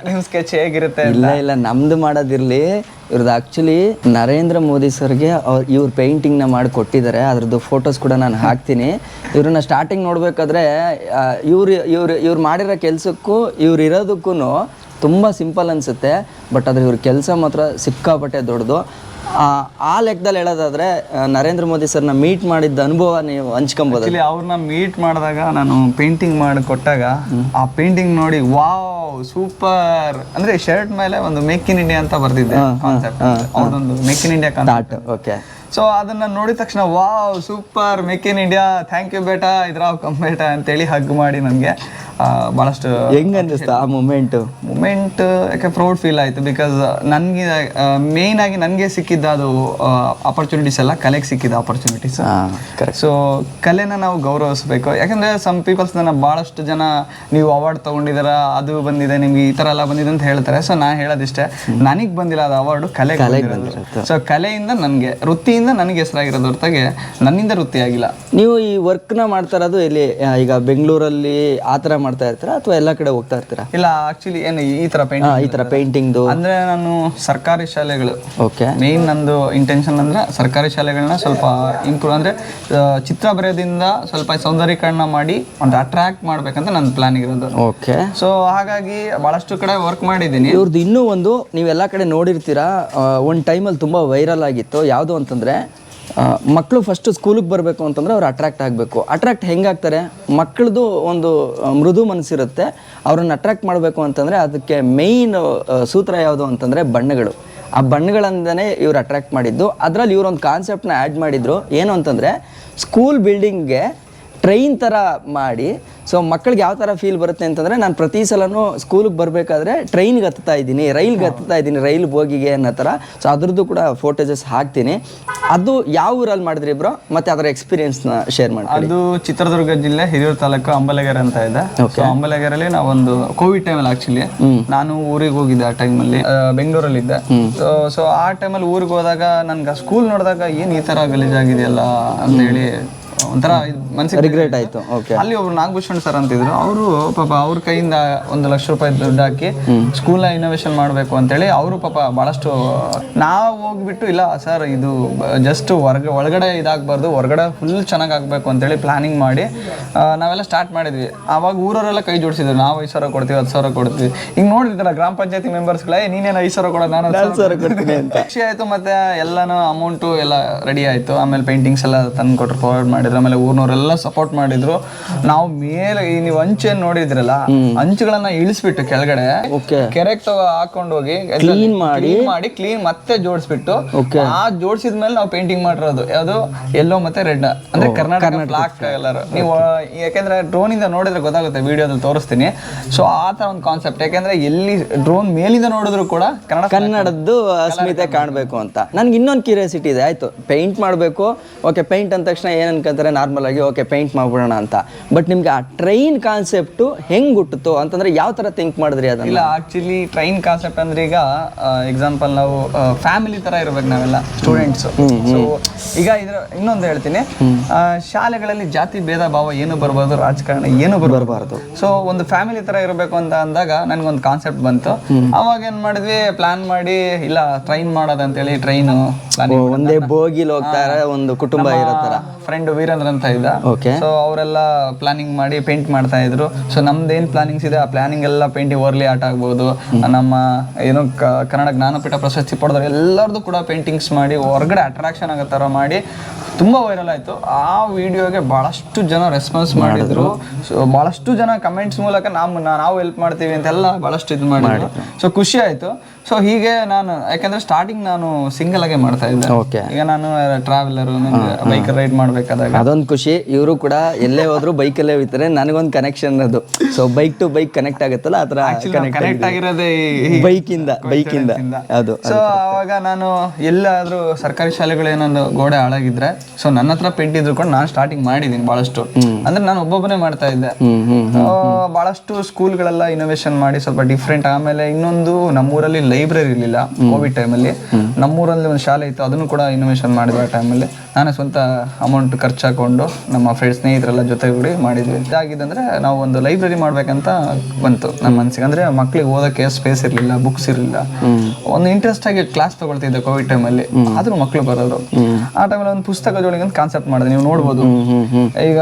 Speaker 5: ನಿಮ್ ಸ್ಕೆಚ್ ಹೇಗಿರುತ್ತೆ.
Speaker 3: ಇಲ್ಲ ನಮ್ದು ಮಾಡೋದಿರ್ಲಿ, ಇವ್ರದ್ದು ಆ್ಯಕ್ಚುಲಿ ನರೇಂದ್ರ ಮೋದಿ ಸರ್ಗೆ ಇವ್ರು ಪೇಂಟಿಂಗ್ನ ಮಾಡಿ ಕೊಟ್ಟಿದ್ದಾರೆ. ಅದ್ರದ್ದು ಫೋಟೋಸ್ ಕೂಡ ನಾನು ಹಾಕ್ತೀನಿ. ಇವ್ರನ್ನ ಸ್ಟಾರ್ಟಿಂಗ್ ನೋಡ್ಬೇಕಾದ್ರೆ ಇವ್ರು ಮಾಡಿರೋ ಕೆಲಸಕ್ಕೂ ಇವ್ರು ಇರೋದಕ್ಕೂ ತುಂಬ ಸಿಂಪಲ್ ಅನಿಸುತ್ತೆ, ಬಟ್ ಆದರೆ ಇವ್ರ ಕೆಲಸ ಮಾತ್ರ ಸಿಕ್ಕಾಪಟ್ಟೆ ದೊಡ್ಡದು. ಆ ಲೆಕ್ಕದಲ್ಲಿ ಹೇಳೋದಾದ್ರೆ, ನರೇಂದ್ರ ಮೋದಿ ಸರ್ನ ಮೀಟ್ ಮಾಡಿದ್ದ ಅನುಭವ ನೀವು ಹಂಚ್ಕೊಬೋದು.
Speaker 5: ಅವ್ರನ್ನ ಮೀಟ್ ಮಾಡಿದಾಗ ನಾನು ಪೇಂಟಿಂಗ್ ಮಾಡಿ ಕೊಟ್ಟಾಗ ಆ ಪೇಂಟಿಂಗ್ ನೋಡಿ ವಾವ್ ಸೂಪರ್ ಅಂದ್ರೆ, ಶರ್ಟ್ ಮೇಲೆ ಒಂದು ಮೇಕ್ ಇನ್ ಇಂಡಿಯಾ ಅಂತ ಬರ್ದಿದ್ದೆ ಕಾನ್ಸೆಪ್ಟ್. ಅವ್ರದೊಂದು make in India concept.
Speaker 3: Okay.
Speaker 5: So ಅದನ್ನ ನೋಡಿದ ತಕ್ಷಣ wow super make in India, thank you ಬೇಟಾ, ಇದ್ರಾವ್ ಕಮ್ ಬೇಟಾ ಅಂತೇಳಿ ಹಗ್ ಮಾಡಿ ನನಗೆ ಭಾಳಷ್ಟು
Speaker 3: ಹೆಂಗ್ ಅನ್ನಿಸ್ತು ಆ ಮೂಮೆಂಟು?
Speaker 5: ಯಾಕೆ ಪ್ರೌಡ್ ಫೀಲ್ ಆಯಿತು. ಬಿಕಾಸ್ ನನಗೆ ಮೇಯ್ನ್ ಆಗಿ ನನಗೆ ಸಿಕ್ಕಿದ್ದ ಅದು ಆಪರ್ಚುನಿಟೀಸ್ ಎಲ್ಲ ಕಲೆಗೆ ಸಿಕ್ಕಿದ್ದ ಆಪರ್ಚುನಿಟೀಸ್. ಸೊ ಕಲೆನ ನಾವು ಗೌರವಿಸ್ಬೇಕು. ಯಾಕಂದರೆ ಸಮ್ ಪೀಪಲ್ಸ್ ಭಾಳಷ್ಟು ಜನ ನೀವು ಅವಾರ್ಡ್ ತೊಗೊಂಡಿದ್ದೀರ, ಅದು ಬಂದಿದೆ ನಿಮ್ಗೆ, ಈ ಥರ ಎಲ್ಲ ಬಂದಿದೆ ಅಂತ ಹೇಳ್ತಾರೆ. ಸೊ ನಾನು ಹೇಳೋದಿಷ್ಟೇ, ನನಗೆ ಬಂದಿಲ್ಲ ಅದು ಅವಾರ್ಡು, ಕಲೆಗೆ ಬಂದಿರೋದು. ಸೊ ಕಲೆಯಿಂದ ನನಗೆ, ವೃತ್ತಿಯಿಂದ ನನಗೆ ಹೆಸರಾಗಿರೋದು ಹೊರತಾಗಿ ನನ್ನಿಂದ ವೃತ್ತಿ ಆಗಿಲ್ಲ.
Speaker 3: ನೀವು ಈ ವರ್ಕ್ನ ಮಾಡ್ತಾ ಇರೋದು ಎಲ್ಲಿ? ಈಗ ಬೆಂಗಳೂರಲ್ಲಿ ಆ ಥರ ಮಾಡ್ತಾ ಇರ್ತೀರಾ ಅಥವಾ ಎಲ್ಲ ಕಡೆ ಹೋಗ್ತಾ ಇರ್ತೀರಾ?
Speaker 5: ಇಲ್ಲ, ಆಕ್ಚುಲಿ ಏನು ಈ ಥರ
Speaker 3: ಈ ಥರ ಪೇಂಟಿಂಗ್ದು
Speaker 5: ಅಂದರೆ ನಾನು ಸರ್ಕಾರಿ ಶಾಲೆಗಳು,
Speaker 3: ಓಕೆ,
Speaker 5: ಮೇಯ್ನ್ ನಂದು ಇಂಟೆನ್ಷನ್ ಅಂದರೆ ಸರ್ಕಾರಿ ಶಾಲೆಗಳನ್ನ ಸ್ವಲ್ಪ ಇಂಪ್ರೂವ್, ಅಂದರೆ ಚಿತ್ರ ಬರೆಯೋದ್ರಿಂದ ಸ್ವಲ್ಪ ಸೌಂದರ್ಯೀಕರಣ ಮಾಡಿ ಒಂದು ಅಟ್ರಾಕ್ಟ್ ಮಾಡ್ಬೇಕಂತ ನನ್ನ ಪ್ಲಾನ್ ಇರೋದು.
Speaker 3: ಓಕೆ.
Speaker 5: ಸೊ ಹಾಗಾಗಿ ಭಾಳಷ್ಟು ಕಡೆ ವರ್ಕ್ ಮಾಡಿದ್ದೀನಿ.
Speaker 3: ಇವ್ರದ್ದು ಇನ್ನೂ ಒಂದು ನೀವೆಲ್ಲ ಕಡೆ ನೋಡಿರ್ತೀರಾ, ಒಂದು ಟೈಮಲ್ಲಿ ತುಂಬ ವೈರಲ್ ಆಗಿತ್ತು. ಯಾವುದು ಅಂತಂದರೆ ಮಕ್ಕಳು ಫಸ್ಟು ಸ್ಕೂಲಿಗೆ ಬರಬೇಕು ಅಂತಂದರೆ ಅವ್ರು ಅಟ್ರಾಕ್ಟ್ ಆಗಬೇಕು. ಅಟ್ರಾಕ್ಟ್ ಹೆಂಗಾಗ್ತಾರೆ? ಮಕ್ಕಳದು ಒಂದು ಮೃದು ಮನಸ್ಸಿರುತ್ತೆ, ಅವ್ರನ್ನ ಅಟ್ರಾಕ್ಟ್ ಮಾಡಬೇಕು ಅಂತಂದರೆ ಅದಕ್ಕೆ ಮೇಯ್ನ್ ಸೂತ್ರ ಯಾವುದು ಅಂತಂದರೆ ಬಣ್ಣಗಳು. ಆ ಬಣ್ಣಗಳಿಂದನೇ ಇವ್ರು ಅಟ್ರಾಕ್ಟ್ ಮಾಡಿದ್ದು. ಅದರಲ್ಲಿ ಇವರೊಂದು ಕಾನ್ಸೆಪ್ಟನ್ನ ಆ್ಯಡ್ ಮಾಡಿದ್ರು. ಏನು ಅಂತಂದರೆ ಸ್ಕೂಲ್ ಬಿಲ್ಡಿಂಗ್ಗೆ ಟ್ರೈನ್ ಥರ ಮಾಡಿ, ಸೊ ಮಕ್ಕಳಿಗೆ ಯಾವ ಥರ ಫೀಲ್ ಬರುತ್ತೆ ಅಂತಂದರೆ, ನಾನು ಪ್ರತಿ ಸಲನೂ ಸ್ಕೂಲಿಗೆ ಬರಬೇಕಾದ್ರೆ ಟ್ರೈನ್ಗೆ ಹತ್ತಾ ಇದ್ದೀನಿ, ರೈಲ್ಗೆ ಹತ್ತಾ ಇದ್ದೀನಿ, ರೈಲ್ ಬೋಗಿಗೆ ಅನ್ನೋ ಥರ. ಸೊ ಅದ್ರದ್ದು ಕೂಡ ಫೋಟೋಜಸ್ ಹಾಕ್ತೀನಿ. ಅದು ಯಾವ ಊರಲ್ಲಿ ಮಾಡಿದ್ರಿ ಬ್ರೋ, ಮತ್ತು ಅದರ ಎಕ್ಸ್ಪೀರಿಯನ್ಸ್ನ ಶೇರ್ ಮಾಡಿ.
Speaker 5: ಅದು ಚಿತ್ರದುರ್ಗ ಜಿಲ್ಲೆ ಹಿರಿಯೂರು ತಾಲೂಕು ಅಂಬಲಗೆರೆ ಅಂತ ಇದೆ. ಸೊ ಅಂಬಲಗೆರೆಯಲ್ಲಿ ನಾವೊಂದು ಕೋವಿಡ್ ಟೈಮಲ್ಲಿ ಆಕ್ಚುಲಿ ನಾನು ಊರಿಗೆ ಹೋಗಿದ್ದೆ. ಆ ಟೈಮಲ್ಲಿ ಬೆಂಗಳೂರಲ್ಲಿದ್ದೆ. ಸೊ ಆ ಟೈಮಲ್ಲಿ ಊರಿಗೆ ಹೋದಾಗ ನನ್ಗೆ ಸ್ಕೂಲ್ ನೋಡಿದಾಗ ಏನು ಈ ಥರ ಗಲೀಜಾಗಿದೆಯಲ್ಲ ಅಂತ ಹೇಳಿ ಒಂಥರ ಮನಸ್ಸಿಗೆ
Speaker 3: ರಿಗ್ರೆಟ್ ಆಯಿತು. ಓಕೆ.
Speaker 5: ಅಲ್ಲಿ ಒಬ್ರು ನಾಗಭೂಷಣ್ ಸರ್ ಅಂತಿದ್ರು. ಅವರು ಪಾಪ ಅವ್ರ ಕೈಯಿಂದ 1 ಲಕ್ಷ ರೂಪಾಯಿ ದುಡ್ಡು ಹಾಕಿ ಸ್ಕೂಲ್ನ ಇನೋವೇಷನ್ ಮಾಡಬೇಕು ಅಂತೇಳಿ ಅವರು ಪಾಪ ಭಾಳಷ್ಟು, ನಾವು ಹೋಗ್ಬಿಟ್ಟು ಇಲ್ಲ ಸರ್ ಇದು ಜಸ್ಟ್ ಒಳಗಡೆ ಇದಾಗಬಾರ್ದು, ಹೊರಗಡೆ ಫುಲ್ ಚೆನ್ನಾಗಿ ಆಗಬೇಕು ಅಂತೇಳಿ ಪ್ಲಾನಿಂಗ್ ಮಾಡಿ ನಾವೆಲ್ಲ ಸ್ಟಾರ್ಟ್ ಮಾಡಿದ್ವಿ. ಆವಾಗ ಊರವರೆಲ್ಲ ಕೈ ಜೋಡಿಸಿದ್ರು, ನಾವು 5,000 ಕೊಡ್ತೀವಿ, 10,000 ಕೊಡ್ತೀವಿ. ಈಗ ನೋಡಿದ್ರಲ್ಲ ಗ್ರಾಮ ಪಂಚಾಯತಿ ಮೆಂಬರ್ಸ್ಗಳೇ, ನೀನೇನು 5,000 ಕೊಡೋದು, ನಾನು 10,000 ಕೊಡ್ತೀನಿ ಅಂತ ಖುಷಿ ಆಯಿತು. ಮತ್ತು ಎಲ್ಲನೂ ಅಮೌಂಟು ಎಲ್ಲ ರೆಡಿ ಆಯಿತು. ಆಮೇಲೆ ಪೇಂಟಿಂಗ್ಸ್ ಎಲ್ಲ ತಂದು ಕೊಟ್ಟರು, ಪ್ರೊವೈಡ್ ಮಾಡಿದ್ರು. ಆಮೇಲೆ ಊರ್ನವರೆಲ್ಲ ಸಪೋರ್ಟ್ ಮಾಡಿದ್ರು. ನಾವು ಮೇಲೆ ನೀವು ಅಂಚೆಯನ್ನು ನೋಡಿದ್ರಲ್ಲ, ಅಂಚುಗಳನ್ನ ಇಳಿಸ್ಬಿಟ್ಟು ಕೆಳಗಡೆ ಕೆರೆಕ್ಟ್ ಹಾಕೊಂಡು ಹೋಗಿ ಕ್ಲೀನ್ ಮತ್ತೆ ಜೋಡಿಸ್ಬಿಟ್ಟು, ಆ ಜೋಡಿಸಿದ್ಮೇಲೆ ನಾವು ಪೇಂಟಿಂಗ್ ಮಾಡಿರೋದು ಯಾವುದು ಯೆಲ್ಲೋ ಮತ್ತೆ ರೆಡ್, ಅಂದ್ರೆ ಕರ್ನಾಟಕ ಬ್ಲಾಕ್ ಕಲರ್. ನೀವು ಯಾಕೆಂದ್ರೆ ಡ್ರೋನ್ ಇಂದ ನೋಡಿದ್ರೆ ಗೊತ್ತಾಗುತ್ತೆ, ವಿಡಿಯೋದಲ್ಲಿ ತೋರಿಸ್ತೀನಿ. ಸೊ ಆ ತರ ಒಂದು ಕಾನ್ಸೆಪ್ಟ್, ಯಾಕೆಂದ್ರೆ ಎಲ್ಲಿ ಡ್ರೋನ್ ಮೇಲಿಂದ ನೋಡಿದ್ರು ಕೂಡ
Speaker 3: ಕನ್ನಡದ್ದು ಅಸ್ಮಿತೆ ಕಾಣಬೇಕು ಅಂತ. ನನ್ಗೆ ಇನ್ನೊಂದು ಕ್ಯೂರಿಯಾಸಿಟಿ ಇದೆ. ಆಯ್ತು ಪೇಂಟ್ ಮಾಡಬೇಕು, ಓಕೆ, ಪೇಂಟ್ ಅಂದ ತಕ್ಷಣ ಏನ್ ಅನ್ಕೊಂತಾರೆ ನಾರ್ಮಲ್ ಆಗಿ, ಓಕೆ ಪೇಂಟ್ ಮಾಡ್ಬಿಡೋಣ ಅಂತ. ಬಟ್ ನಿಮ್ಗೆ ಆ ಟ್ರೈನ್ ಕಾನ್ಸೆಪ್ಟು ಹೆಂಗ್ ಹುಟ್ಟಿತು ಅಂತಂದ್ರೆ ಯಾವ ತರ ಥಿಂಕ್ ಮಾಡಿದ್ರಿ ಅದನ್ನ?
Speaker 5: ಇಲ್ಲ, ಆಕ್ಚುಲಿ ಟ್ರೈನ್ ಕಾನ್ಸೆಪ್ಟ್ ಅಂದ್ರೆ ಈಗ ಎಕ್ಸಾಂಪಲ್ ನಾವು ಫ್ಯಾಮಿಲಿ ತರ ಇರ್ಬೇಕು ನಾವೆಲ್ಲ ಸ್ಟೂಡೆಂಟ್ಸ್. ಸೊ ಈಗ ಇದ್ರ ಇನ್ನೊಂದು ಹೇಳ್ತೀನಿ, ಶಾಲೆಗಳಲ್ಲಿ ಜಾತಿ ಭೇದ ಭಾವ ಏನು ಬರಬಾರ್ದು, ರಾಜಕಾರಣ ಏನು ಬರಬಾರ್ದು. ಸೊ ಒಂದು ಫ್ಯಾಮಿಲಿ ತರ ಇರಬೇಕು ಅಂತ ಅಂದಾಗ ನನ್ಗೊಂದು ಕಾನ್ಸೆಪ್ಟ್ ಬಂತು. ಅವಾಗ ಏನ್ ಮಾಡಿದ್ವಿ, ಪ್ಲಾನ್ ಮಾಡಿ ಇಲ್ಲ ಟ್ರೈನ್ ಮಾಡೋದಂತೇಳಿ ಟ್ರೈನ್
Speaker 3: ಒಂದೇ ಬೋಗಿಲ್ ಹೋಗ್ತಾ ಒಂದು ಕುಟುಂಬ ಇರೋ ತರ.
Speaker 5: ಫ್ರೆಂಡ್ ವೀರೇಂದ್ರ ಅಂತ ಇದ್ದ. ಸೊ ಅವರೆಲ್ಲ ಪ್ಲಾನಿಂಗ್ ಮಾಡಿ ಪೇಂಟ್ ಮಾಡ್ತಾ ಇದ್ರು. ಸೊ ನಮ್ದೇನ್ ಪ್ಲಾನಿಂಗ್ಸ್ ಇದೆ ಆ ಪ್ಲಾನಿಂಗ್ ಎಲ್ಲ ಪೇಂಟಿಂಗ್ ಓರ್ಲಿ ಆರ್ಟ್ ಆಗ್ಬೋದು, ನಮ್ಮ ಏನು ಕನ್ನಡ ಜ್ಞಾನಪೀಠ ಪ್ರಶಸ್ತಿ ಪಡೆದವ್ರು ಎಲ್ಲರದು ಕೂಡ ಪೇಂಟಿಂಗ್ಸ್ ಮಾಡಿ ಹೊರಗಡೆ ಅಟ್ರಾಕ್ಷನ್ ಆಗೋ ಥರ ಮಾಡಿ ತುಂಬ ವೈರಲ್ ಆಯಿತು. ಆ ವಿಡಿಯೋಗೆ ಭಾಳಷ್ಟು ಜನ ರೆಸ್ಪಾನ್ಸ್ ಮಾಡಿದ್ರು. ಸೊ ಭಾಳಷ್ಟು ಜನ ಕಮೆಂಟ್ಸ್ ಮೂಲಕ ನಾವು ಹೆಲ್ಪ್ ಮಾಡ್ತೀವಿ ಅಂತೆಲ್ಲ ಭಾಳಷ್ಟು ಇದು ಮಾಡಿದ್ರು. ಸೊ ಖುಷಿ ಆಯಿತು. ಸೊ ಹೀಗೆ ನಾನು, ಯಾಕಂದ್ರೆ ಸ್ಟಾರ್ಟಿಂಗ್ ನಾನು ಸಿಂಗಲ್ ಆಗೇ ಮಾಡ್ತಾ ಇದ್ದೆ. ಈಗ ನಾನು ಟ್ರಾವೆಲರ್ ಬೈಕ್ ರೈಡ್ ಮಾಡ್ಬೇಕಾದಾಗ
Speaker 3: ಅದೊಂದು ಖುಷಿ. ಇವರು ಕೂಡ ಎಲ್ಲೇ ಹೋದ್ರು ಬೈಕಲ್ಲೇ ಹೋಗ್ತಾರೆ. ನನಗೊಂದು ಕನೆಕ್ಷನ್ ಅದು. So bike to bike connect ಆಗುತ್ತಲ್ಲ, ಆ ಥರ
Speaker 5: ಕನೆಕ್ಟ್ ಆಗಿರೋದೇ
Speaker 3: ಬೈಕಿಂದ ಅದು.
Speaker 5: ಸೊ ಅವಾಗ ನಾನು ಎಲ್ಲಾದ್ರೂ ಸರ್ಕಾರಿ ಶಾಲೆಗಳು ಏನೊಂದು ಗೋಡೆ ಹಾಳಾಗಿದ್ರೆ, ಸೊ ನನ್ನ ಹತ್ರ ಪೇಂಟ್ ಇದ್ರು ಕೂಡ ನಾನು ಸ್ಟಾರ್ಟಿಂಗ್ ಮಾಡಿದ್ದೀನಿ ಭಾಳಷ್ಟು. ಅಂದ್ರೆ ನಾನು ಒಬ್ಬೊಬ್ಬನೇ ಮಾಡ್ತಾ ಇದ್ದೆ. ಭಾಳಷ್ಟು ಸ್ಕೂಲ್ಗಳೆಲ್ಲ ಇನೋವೇಷನ್ ಮಾಡಿ ಸ್ವಲ್ಪ ಡಿಫ್ರೆಂಟ್. ಆಮೇಲೆ ಇನ್ನೊಂದು, ನಮ್ಮೂರಲ್ಲಿ ಲೈಬ್ರರಿ ಇರಲಿಲ್ಲ ಕೋವಿಡ್ ಟೈಮಲ್ಲಿ. ನಮ್ಮೂರಲ್ಲಿ ಒಂದು ಶಾಲೆ ಇತ್ತು, ಅದನ್ನು ಕೂಡ ಇನೋವೇಷನ್ ಮಾಡಿದ್ವಿ. ಆ ಟೈಮಲ್ಲಿ ನಾನೇ ಸ್ವಂತ ಅಮೌಂಟ್ ಖರ್ಚು ಹಾಕೊಂಡು ನಮ್ಮ ಸ್ನೇಹಿತರೆಲ್ಲ ಜೊತೆಗೂಡಿ ಮಾಡಿದ್ವಿ. ಇದಾಗಿದ್ದಂದ್ರೆ ನಾವು ಒಂದು ಲೈಬ್ರರಿ ಮಾಡ್ಬೇಕಂತ ಬಂತು ನಮ್ಮ ಮನಸ್ಸಿಗೆ. ಅಂದ್ರೆ ಮಕ್ಳಿಗೆ ಓದೋಕ್ಕೆ ಸ್ಪೇಸ್ ಇರಲಿಲ್ಲ, ಬುಕ್ಸ್ ಇರಲಿಲ್ಲ. ಒಂದು ಇಂಟ್ರೆಸ್ಟ್ ಆಗಿ ಕ್ಲಾಸ್ ತಗೊಳ್ತಿದ್ದೆ ಕೋವಿಡ್ ಟೈಮಲ್ಲಿ, ಆದ್ರೂ ಮಕ್ಳು ಬರೋರು. ಆ ಟೈಮಲ್ಲಿ ಒಂದು ಪುಸ್ತಕ ಜೋಳಿಗೆ ಅಂತ ಕಾನ್ಸೆಪ್ಟ್ ಮಾಡಿದೆ, ನೀವು ನೋಡ್ಬೋದು. ಈಗ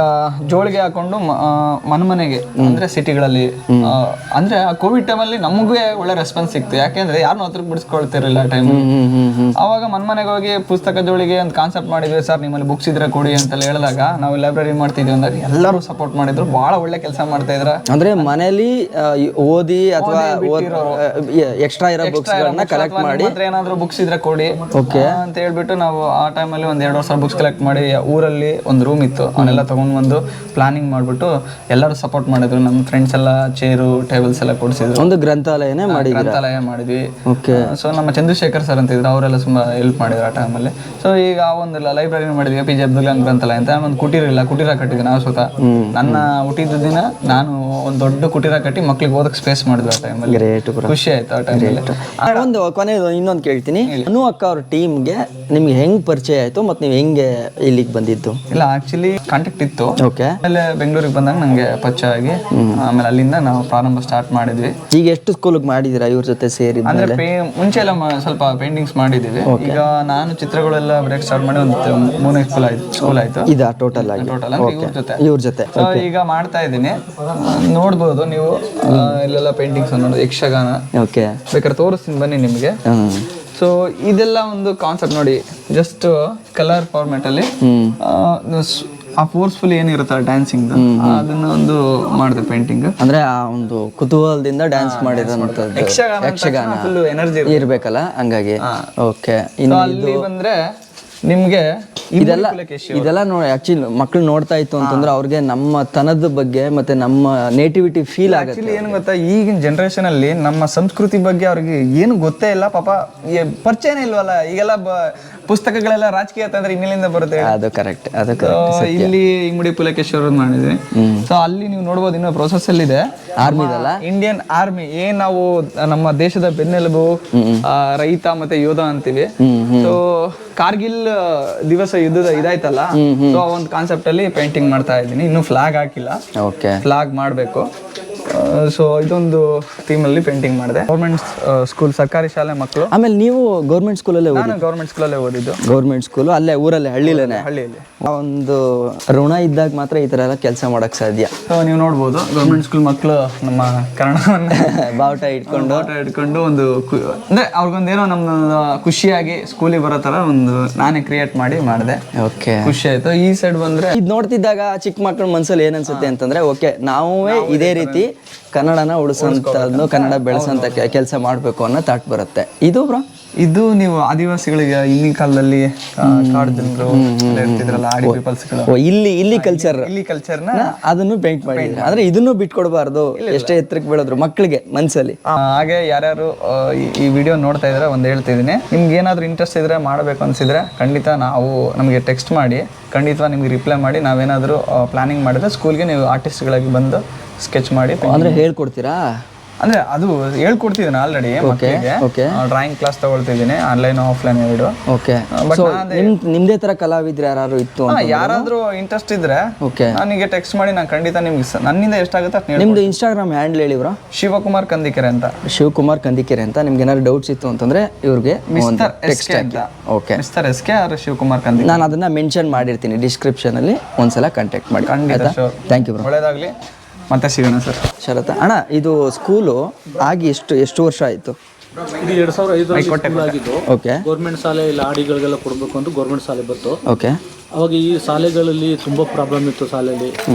Speaker 5: ಜೋಳಿಗೆ ಹಾಕೊಂಡು ಮನೆಗೆ ಅಂದ್ರೆ ಸಿಟಿಗಳಲ್ಲಿ, ಅಂದ್ರೆ ಆ ಕೋವಿಡ್ ಟೈಮಲ್ಲಿ ನಮಗೂ ಒಳ್ಳೆ ರೆಸ್ಪಾನ್ಸ್ ಸಿಕ್ತು. ಯಾಕೆಂದ್ರೆ ಯಾರನ್ನೂ ಹತ್ರಕ್ಕೆ ಬಿಡಿಸ್ಕೊಳ್ತಿರಲಿಲ್ಲ ಆ ಟೈಮಲ್ಲಿ. ಅವಾಗ ಮನೆಗೆ ಹೋಗಿ ಪುಸ್ತಕ ಜೋಳಿಗೆ ಒಂದು ಕಾನ್ಸೆಪ್ಟ್ ಮಾಡಿದ್ವಿ. ಸರ್ ನಿಮ್ಮಲ್ಲಿ ಬುಕ್ಸ್ ಇದ್ರೆ ಕೊಡಿ ಅಂತೆಲ್ಲ ಹೇಳಿದಾಗ ನಾವು ಲೈಬ್ರರಿ ಮಾಡ್ತಿದ್ವಿ ಅಂದಾಗ ಎಲ್ಲರೂ ಸಪೋರ್ಟ್ ಮಾಡಿದ್ರು. ಭಾಳ ಒಳ್ಳೆ ಕೆಲಸ ಮಾಡ್ತಾ ಇದ್ರ.
Speaker 3: ಅಂದ್ರೆ ಮನೇಲಿ ಓದಿ ಅಥವಾ ಎಕ್ಸ್ಟ್ರಾ ಇರೋ ಬುಕ್ಸ್ಗಳನ್ನ ಕಲೆಕ್ಟ್ ಮಾಡಿ
Speaker 5: ಏನಾದ್ರು ಬುಕ್ಸ್ ಇದ್ರೆ ಕೊಡಿ ಅಂತ ಹೇಳ್ಬಿಟ್ಟು ನಾವು ಆ ಟೈಮಲ್ಲಿ ಒಂದ್ 2 ವರ್ಷ ಬುಕ್ಸ್ ಕಲೆಕ್ಟ್ ಮಾಡಿ ಊರಲ್ಲಿ ಒಂದು ರೂಮ್ ಇತ್ತು, ಅವನ್ನೆಲ್ಲ ತಗೊಂಡ್ ಬಂದು ಪ್ಲಾನಿಂಗ್ ಮಾಡ್ಬಿಟ್ಟು ಎಲ್ಲರೂ ಸಪೋರ್ಟ್ ಮಾಡಿದ್ರು. ನಮ್ಮ ಫ್ರೆಂಡ್ಸ್ ಎಲ್ಲ ಚೇರು ಟೇಬಲ್ಸ್ ಎಲ್ಲ ಕೊಡಿಸಿದ್ರು.
Speaker 3: ಒಂದು ಗ್ರಂಥಾಲಯನೇ
Speaker 5: ಗ್ರಂಥಾಲಯ ಮಾಡಿದ್ವಿ. ಸೊ ನಮ್ಮ ಚಂದ್ರಶೇಖರ್ ಸರ್ ಅಂತ ಇದ್ರು, ಅವರೆಲ್ಲ ತುಂಬಾ ಹೆಲ್ಪ್ ಮಾಡಿದ್ರು ಆ ಟೈಮಲ್ಲಿ. ಸೊ ಈಗ ಒಂದು ಲೈಬ್ರರಿ ಮಾಡಿದ್ವಿ, APJ ಅಬ್ದುಲ್ ಕಲಾಂ ಗ್ರಂಥಾಲಯ ಅಂತ. ಒಂದು ಕುಟೀರ ಕಟ್ಟಿದ್ವಿ ನಾವು ಸ್ವತಃ. ನನ್ನ ಹುಟ್ಟಿದ ದಿನ ನಾನು ಒಂದು ದೊಡ್ಡ ಕುಟೀರ ಕಟ್ಟಿ ಮಕ್ಳಿಗೆ ಓದಕ್ಕೆ ಸ್ಪೇಸ್ ಮಾಡಿದ್ವಿ ಆ ಟೈಮಲ್ಲಿ. ಖುಷಿ ಆಯ್ತು ಆ ಟೈಮಲ್ಲಿ.
Speaker 3: ಒಂದು ಕೊನೆಯದು ಇನ್ನೊಂದು ಕೇಳ್ತೀನಿ, ಅನು ಅಕ್ಕ ಅವ್ರ ಟೀಮ್ಗೆ ನಿಮ್ಗೆ ಹೆಂಗ್ ಪರಿಚಯ ಆಯ್ತು ಮತ್ತು ನೀವು ಹೆಂಗೆ ಇಲ್ಲಿಗೆ ಬಂದಿದ್ದು?
Speaker 5: ಇಲ್ಲ, ಆಕ್ಚುಲಿ ಕಾಂಟ್ಯಾಕ್ಟ್ ಇತ್ತು.
Speaker 3: ಓಕೆ.
Speaker 5: ಆಮೇಲೆ ಬೆಂಗಳೂರಿಗೆ ಬಂದಾಗ ನಂಗೆ ಪರಿಚಯ ಆಗಿ ಆಮೇಲೆ ಅಲ್ಲಿಂದ ನಾವು ಪ್ರಾರಂಭ ಸ್ಟಾರ್ಟ್ ಮಾಡಿದ್ವಿ.
Speaker 3: ಈಗ ಎಷ್ಟು ಸ್ಕೂಲ್ಗೆ ಮಾಡಿದ್ದೀರಾ ಇವ್ರ ಜೊತೆ ಸೇರಿ?
Speaker 5: ಅಂದ್ರೆ ಮುಂಚೆ ಎಲ್ಲ ಸ್ವಲ್ಪ ಪೇಂಟಿಂಗ್ಸ್ ಮಾಡಿದ್ದೀವಿ. ಈಗ ನಾನು ಚಿತ್ರಗಳೆಲ್ಲ ಬ್ರೇಕ್ ಸ್ಟಾರ್ಟ್ ಮಾಡಿ ಒಂದು 3 ಸ್ಕೂಲ್ ಆಯ್ತು.
Speaker 3: ಇದಾ ಟೋಟಲ್ ಆಗಿ?
Speaker 5: ಟೋಟಲ್
Speaker 3: ಇವ್ರ ಜೊತೆ
Speaker 5: ಈಗ ಮಾಡ್ತಾ ಇದ್ದೀನಿ. ನೋಡ್ಬೋದು ನೀವು ಇಲ್ಲೆಲ್ಲ ಪೇಂಟಿಂಗ್ಸ್ ಅನ್ನೋದು ಯಕ್ಷಗಾನ.
Speaker 3: ಓಕೆ, ಬೇಕಾದ್ರೆ
Speaker 5: ತೋರಿಸ್ತೀನಿ ಬನ್ನಿ ನಿಮಗೆ. ಸೊ ಇದೆಲ್ಲ ಒಂದು ಕಾನ್ಸೆಪ್ಟ್ ನೋಡಿ, ಜಸ್ಟ್ ಕಲರ್ ಫಾರ್ಮ್ಯಾಟ್ ಅಲ್ಲಿ ಆ ಫೋರ್ಸ್ಫುಲ್ ಏನಿರುತ್ತೆ ಡ್ಯಾನ್ಸಿಂಗ್ ಅದನ್ನ ಒಂದು ಮಾಡಿದೆ ಪೇಂಟಿಂಗ್.
Speaker 3: ಅಂದ್ರೆ ಆ ಒಂದು ಕುತೂಹಲದಿಂದ ಡ್ಯಾನ್ಸ್ ಮಾಡಿರೋಂಥದ್ದು. ಯಕ್ಷಗಾನ
Speaker 5: ಫುಲ್ ಎನರ್ಜಿ
Speaker 3: ಇರ್ಬೇಕಲ್ಲ, ಹಂಗಾಗಿ. ಓಕೆ.
Speaker 5: ಅಲ್ಲಿ ಬಂದ್ರೆ ನಿಮ್ಗೆ
Speaker 3: ಇದೆಲ್ಲ ನೋಡಿ ಆಕ್ಚುಲಿ ಮಕ್ಳು ನೋಡ್ತಾ ಇತ್ತು ಅಂತಂದ್ರೆ ಅವ್ರಿಗೆ ನಮ್ಮ ತನದ ಬಗ್ಗೆ ಮತ್ತೆ ನಮ್ಮ ನೇಟಿವಿಟಿ ಫೀಲ್ ಆಗುತ್ತೆ.
Speaker 5: ಏನು ಗೊತ್ತಾ, ಈಗಿನ ಜನರೇಷನ್ ಅಲ್ಲಿ ನಮ್ಮ ಸಂಸ್ಕೃತಿ ಬಗ್ಗೆ ಅವ್ರಿಗೆ ಏನು ಗೊತ್ತೇ ಇಲ್ಲ ಪಾಪ, ಪರಿಚಯನೇ ಇಲ್ವಲ್ಲ. ಈಗೆಲ್ಲ ಪುಸ್ತಕಗಳೆಲ್ಲ ರಾಜಕೀಯ ತಂದ್ರೆ ಇನ್ನಿಲ್ಲಿಂದ ಬರುತ್ತೆ.
Speaker 3: ಅದು ಕರೆಕ್ಟ್.
Speaker 5: ಇಲ್ಲಿ ಇಮ್ಮಡಿ ಪುಲಕೇಶ್ವರ ಮಾಡಿದ್ವಿ. ಸೊ ಅಲ್ಲಿ ನೀವು ನೋಡ್ಬೋದು, ಇನ್ನೂ ಪ್ರೊಸೆಸ್ ಅಲ್ಲಿ ಇದೆ.
Speaker 3: ಆರ್ಮಿದಲ್ಲ,
Speaker 5: ಇಂಡಿಯನ್ ಆರ್ಮಿ ಏನ್ ನಾವು ನಮ್ಮ ದೇಶದ ಬೆನ್ನೆಲುಬು, ರೈತ ಮತ್ತೆ ಯೋಧ ಅಂತೀವಿ. ಸೊ ಕಾರ್ಗಿಲ್ ದಿವಸ ಯುದ್ಧದ ಇದಾಯ್ತಲ್ಲ, ಸೊ ಆ ಒಂದು ಕಾನ್ಸೆಪ್ಟ್ ಅಲ್ಲಿ ಪೇಂಟಿಂಗ್ ಮಾಡ್ತಾ ಇದ್ದೀನಿ. ಇನ್ನು ಫ್ಲಾಗ್ ಹಾಕಿಲ್ಲ, ಫ್ಲಾಗ್ ಮಾಡ್ಬೇಕು. ಸೊ ಇದೊಂದು ಥೀಮ್ ಅಲ್ಲಿ ಪೇಂಟಿಂಗ್ ಮಾಡಿದೆ. ಗೌರ್ಮೆಂಟ್ ಸ್ಕೂಲ್, ಸರ್ಕಾರಿ ಶಾಲೆ ಮಕ್ಕಳು.
Speaker 3: ಆಮೇಲೆ ನೀವು ಗೌರ್ಮೆಂಟ್ ಸ್ಕೂಲಲ್ಲೇ?
Speaker 5: ನಾನು ಗೌರ್ಮೆಂಟ್ ಸ್ಕೂಲಲ್ಲೇ ಓದಿದ್ದು.
Speaker 3: ಗೌರ್ಮೆಂಟ್ ಸ್ಕೂಲು ಅಲ್ಲೇ ಊರಲ್ಲೇ, ಹಳ್ಳಿಲೇನೆ?
Speaker 5: ಹಳ್ಳಿಯಲ್ಲಿ.
Speaker 3: ಒಂದು ಋಣ ಇದ್ದಾಗ ಮಾತ್ರ ಈ ತರ ಎಲ್ಲ ಕೆಲಸ ಮಾಡಕ್ ಸಾಧ್ಯ.
Speaker 5: ಸೊ ನೀವು ನೋಡ್ಬೋದು ಗೌರ್ಮೆಂಟ್ ಸ್ಕೂಲ್ ಮಕ್ಕಳು ನಮ್ಮ ಕನ್ನಡವನ್ನ
Speaker 3: ಬಾವುಟ
Speaker 5: ಇಟ್ಕೊಂಡು ಒಂದು ಅಂದ್ರೆ ಅವ್ರಿಗೊಂದೇನೋ ನಮ್ಮ ಖುಷಿಯಾಗಿ ಸ್ಕೂಲಿಗೆ ಬರೋ ತರ ಒಂದು ನಾನೇ ಕ್ರಿಯೇಟ್ ಮಾಡಿದೆ.
Speaker 3: ಓಕೆ,
Speaker 5: ಖುಷಿ ಆಯ್ತು. ಈ ಸೈಡ್ ಬಂದ್ರೆ
Speaker 3: ಇದು ನೋಡ್ತಿದ್ದಾಗ ಚಿಕ್ಕ ಮಕ್ಕಳ ಮನ್ಸಲ್ಲಿ ಏನನ್ಸುತ್ತೆ ಅಂತಂದ್ರೆ, ಓಕೆ ನಾವೇ ಇದೇ ರೀತಿ ಕನ್ನಡನ ಉಳಿಸೋಂಥದ್ದು, ಕನ್ನಡ ಬೆಳೆಸೋಂಥ ಕೆಲಸ ಮಾಡಬೇಕು ಅನ್ನೋ ಥಾಟ್ ಬರುತ್ತೆ. ಇದು ಬ್ರೋ,
Speaker 5: ಇದು ನೀವು ಆದಿವಾಸಿಗಳಿಗೆ ಹಿಂದಿನ ಕಾಲದಲ್ಲಿ ಕಾಡು ಜನರು ಇರ್ತಿದ್ರಲ್ಲ, ಆಡಿ ಪೀಪಲ್ಸ್ಗಳು, ಇಲ್ಲಿ ಕಲ್ಚರ್ನ
Speaker 3: ಅದನ್ನು ಪೇಂಟ್ ಮಾಡಿದ್ರೆ, ಆದ್ರೆ ಇದನ್ನು ಬಿಟ್ಕೊಡ್ಬಾರ್ದು. ಎಷ್ಟೇ ಎತ್ತರಕ್ಕೆ ಬೆಳೆದ್ರು ಮಕ್ಕಳಿಗೆ ಮನ್ಸಲ್ಲಿ.
Speaker 5: ಹಾಗೆ ಯಾರ್ಯಾರು ಈ ವಿಡಿಯೋ ನೋಡ್ತಾ ಇದ್ರೆ ಒಂದು ಹೇಳ್ತಿದ್ದೀನಿ, ನಿಮ್ಗೆ ಏನಾದ್ರು ಇಂಟ್ರೆಸ್ಟ್ ಇದ್ರೆ ಮಾಡಬೇಕು ಅನ್ಸಿದ್ರೆ ಖಂಡಿತ ನಮಗೆ ಟೆಕ್ಸ್ಟ್ ಮಾಡಿ, ಖಂಡಿತ ನಿಮ್ಗೆ ರಿಪ್ಲೈ ಮಾಡಿ. ನಾವೇನಾದರೂ ಪ್ಲಾನಿಂಗ್ ಮಾಡಿದ್ರೆ ಸ್ಕೂಲ್ಗೆ ನೀವು ಆರ್ಟಿಸ್ಟ್ಗಳಾಗಿ ಬಂದು ಸ್ಕೆಚ್ ಮಾಡಿ
Speaker 3: ಅಂದ್ರೆ ಹೇಳ್ಕೊಡ್ತೀರಾ?
Speaker 5: ಅಂದ್ರೆ ಅದು ಹೇಳ್ಕೊಡ್ತಿದ್ದೀನಿ ಆಲ್ರೆಡಿ ಮಕ್ಕಳಿಗೆ. ಡ್ರಾಯಿಂಗ್ ಕ್ಲಾಸ್ ತಗೊಳ್ತಿದ್ದೀನಿ, ಆನ್ಲೈನ್ ಆಫ್ಲೈನ್ ಎರಡು.
Speaker 3: ಓಕೆ. ನಿಮ್ದೇ ತರ ಕಲಾವಿದ್ರು ಯಾರು ಇತ್ತು?
Speaker 5: ಯಾರಾದ್ರೂ ಇಂಟ್ರೆಸ್ಟ್ ಇದ್ರೆ ನನಗೆ ಟೆಕ್ಸ್ಟ್ ಮಾಡಿ, ನಾನು ಖಂಡಿತ ನಿಮ್ಗೆ ನನ್ನಿಂದ ಎಷ್ಟಾಗುತ್ತೆ.
Speaker 3: ನಿಮ್ದು ಇನ್ಸ್ಟಾಗ್ರಾಮ್ ಹ್ಯಾಂಡಲ್ ಹೇಳಿ ಬ್ರೋ?
Speaker 5: ಶಿವಕುಮಾರ್ ಕಂದಿಕೆರೆ ಅಂತ.
Speaker 3: ಶಿವಕುಮಾರ್ ಕಂದಿಕೆರೆ ಅಂತ. ನಿಮ್ಗೆ ಏನಾದ್ರು ಡೌಟ್ಸ್ ಇತ್ತು ಅಂತಂದ್ರೆ ಇವ್ರಿಗೆ ಟೆಕ್ಸ್ಟ್ ಅಂತ. Okay,
Speaker 5: mister SK R Shivakumar Kandikere.
Speaker 3: ನಾನು ಅದನ್ನ ಮೆನ್ಷನ್ ಮಾಡಿರ್ತೀನಿ ಡಿಸ್ಕ್ರಿಪ್ಷನ್ ಅಲ್ಲಿ, ಒಂದ್ಸಲ ಕಾಂಟ್ಯಾಕ್ಟ್ ಮಾಡಿ.
Speaker 5: ಖಂಡಿತ.
Speaker 3: Thank you bro.
Speaker 5: ಒಳ್ಳೇದಾಗ್ಲಿ, ಮತ್ತೆ ಸಿಗೋಣ ಸರ್.
Speaker 3: ಶರತ್ ಅಣ್ಣ, ಇದು ಸ್ಕೂಲು ಆಗಿ ಎಷ್ಟು ವರ್ಷ ಆಯಿತು?
Speaker 1: ಇದು 2005 ಆಗಿದ್ದು.
Speaker 3: ಓಕೆ.
Speaker 1: ಗೌರ್ಮೆಂಟ್ ಶಾಲೆ ಇಲ್ಲ ಆಡಿಗಳಿಗೆಲ್ಲ ಕೊಡಬೇಕು ಅಂತ ಗೌರ್ಮೆಂಟ್ ಶಾಲೆ ಬಂತು.
Speaker 3: ಓಕೆ.
Speaker 1: ಅವಾಗ ಈ ಶಾಲೆಗಳಲ್ಲಿ ತುಂಬಾ ಪ್ರಾಬ್ಲಮ್ ಇತ್ತು. ಶಾಲೆಯಲ್ಲಿ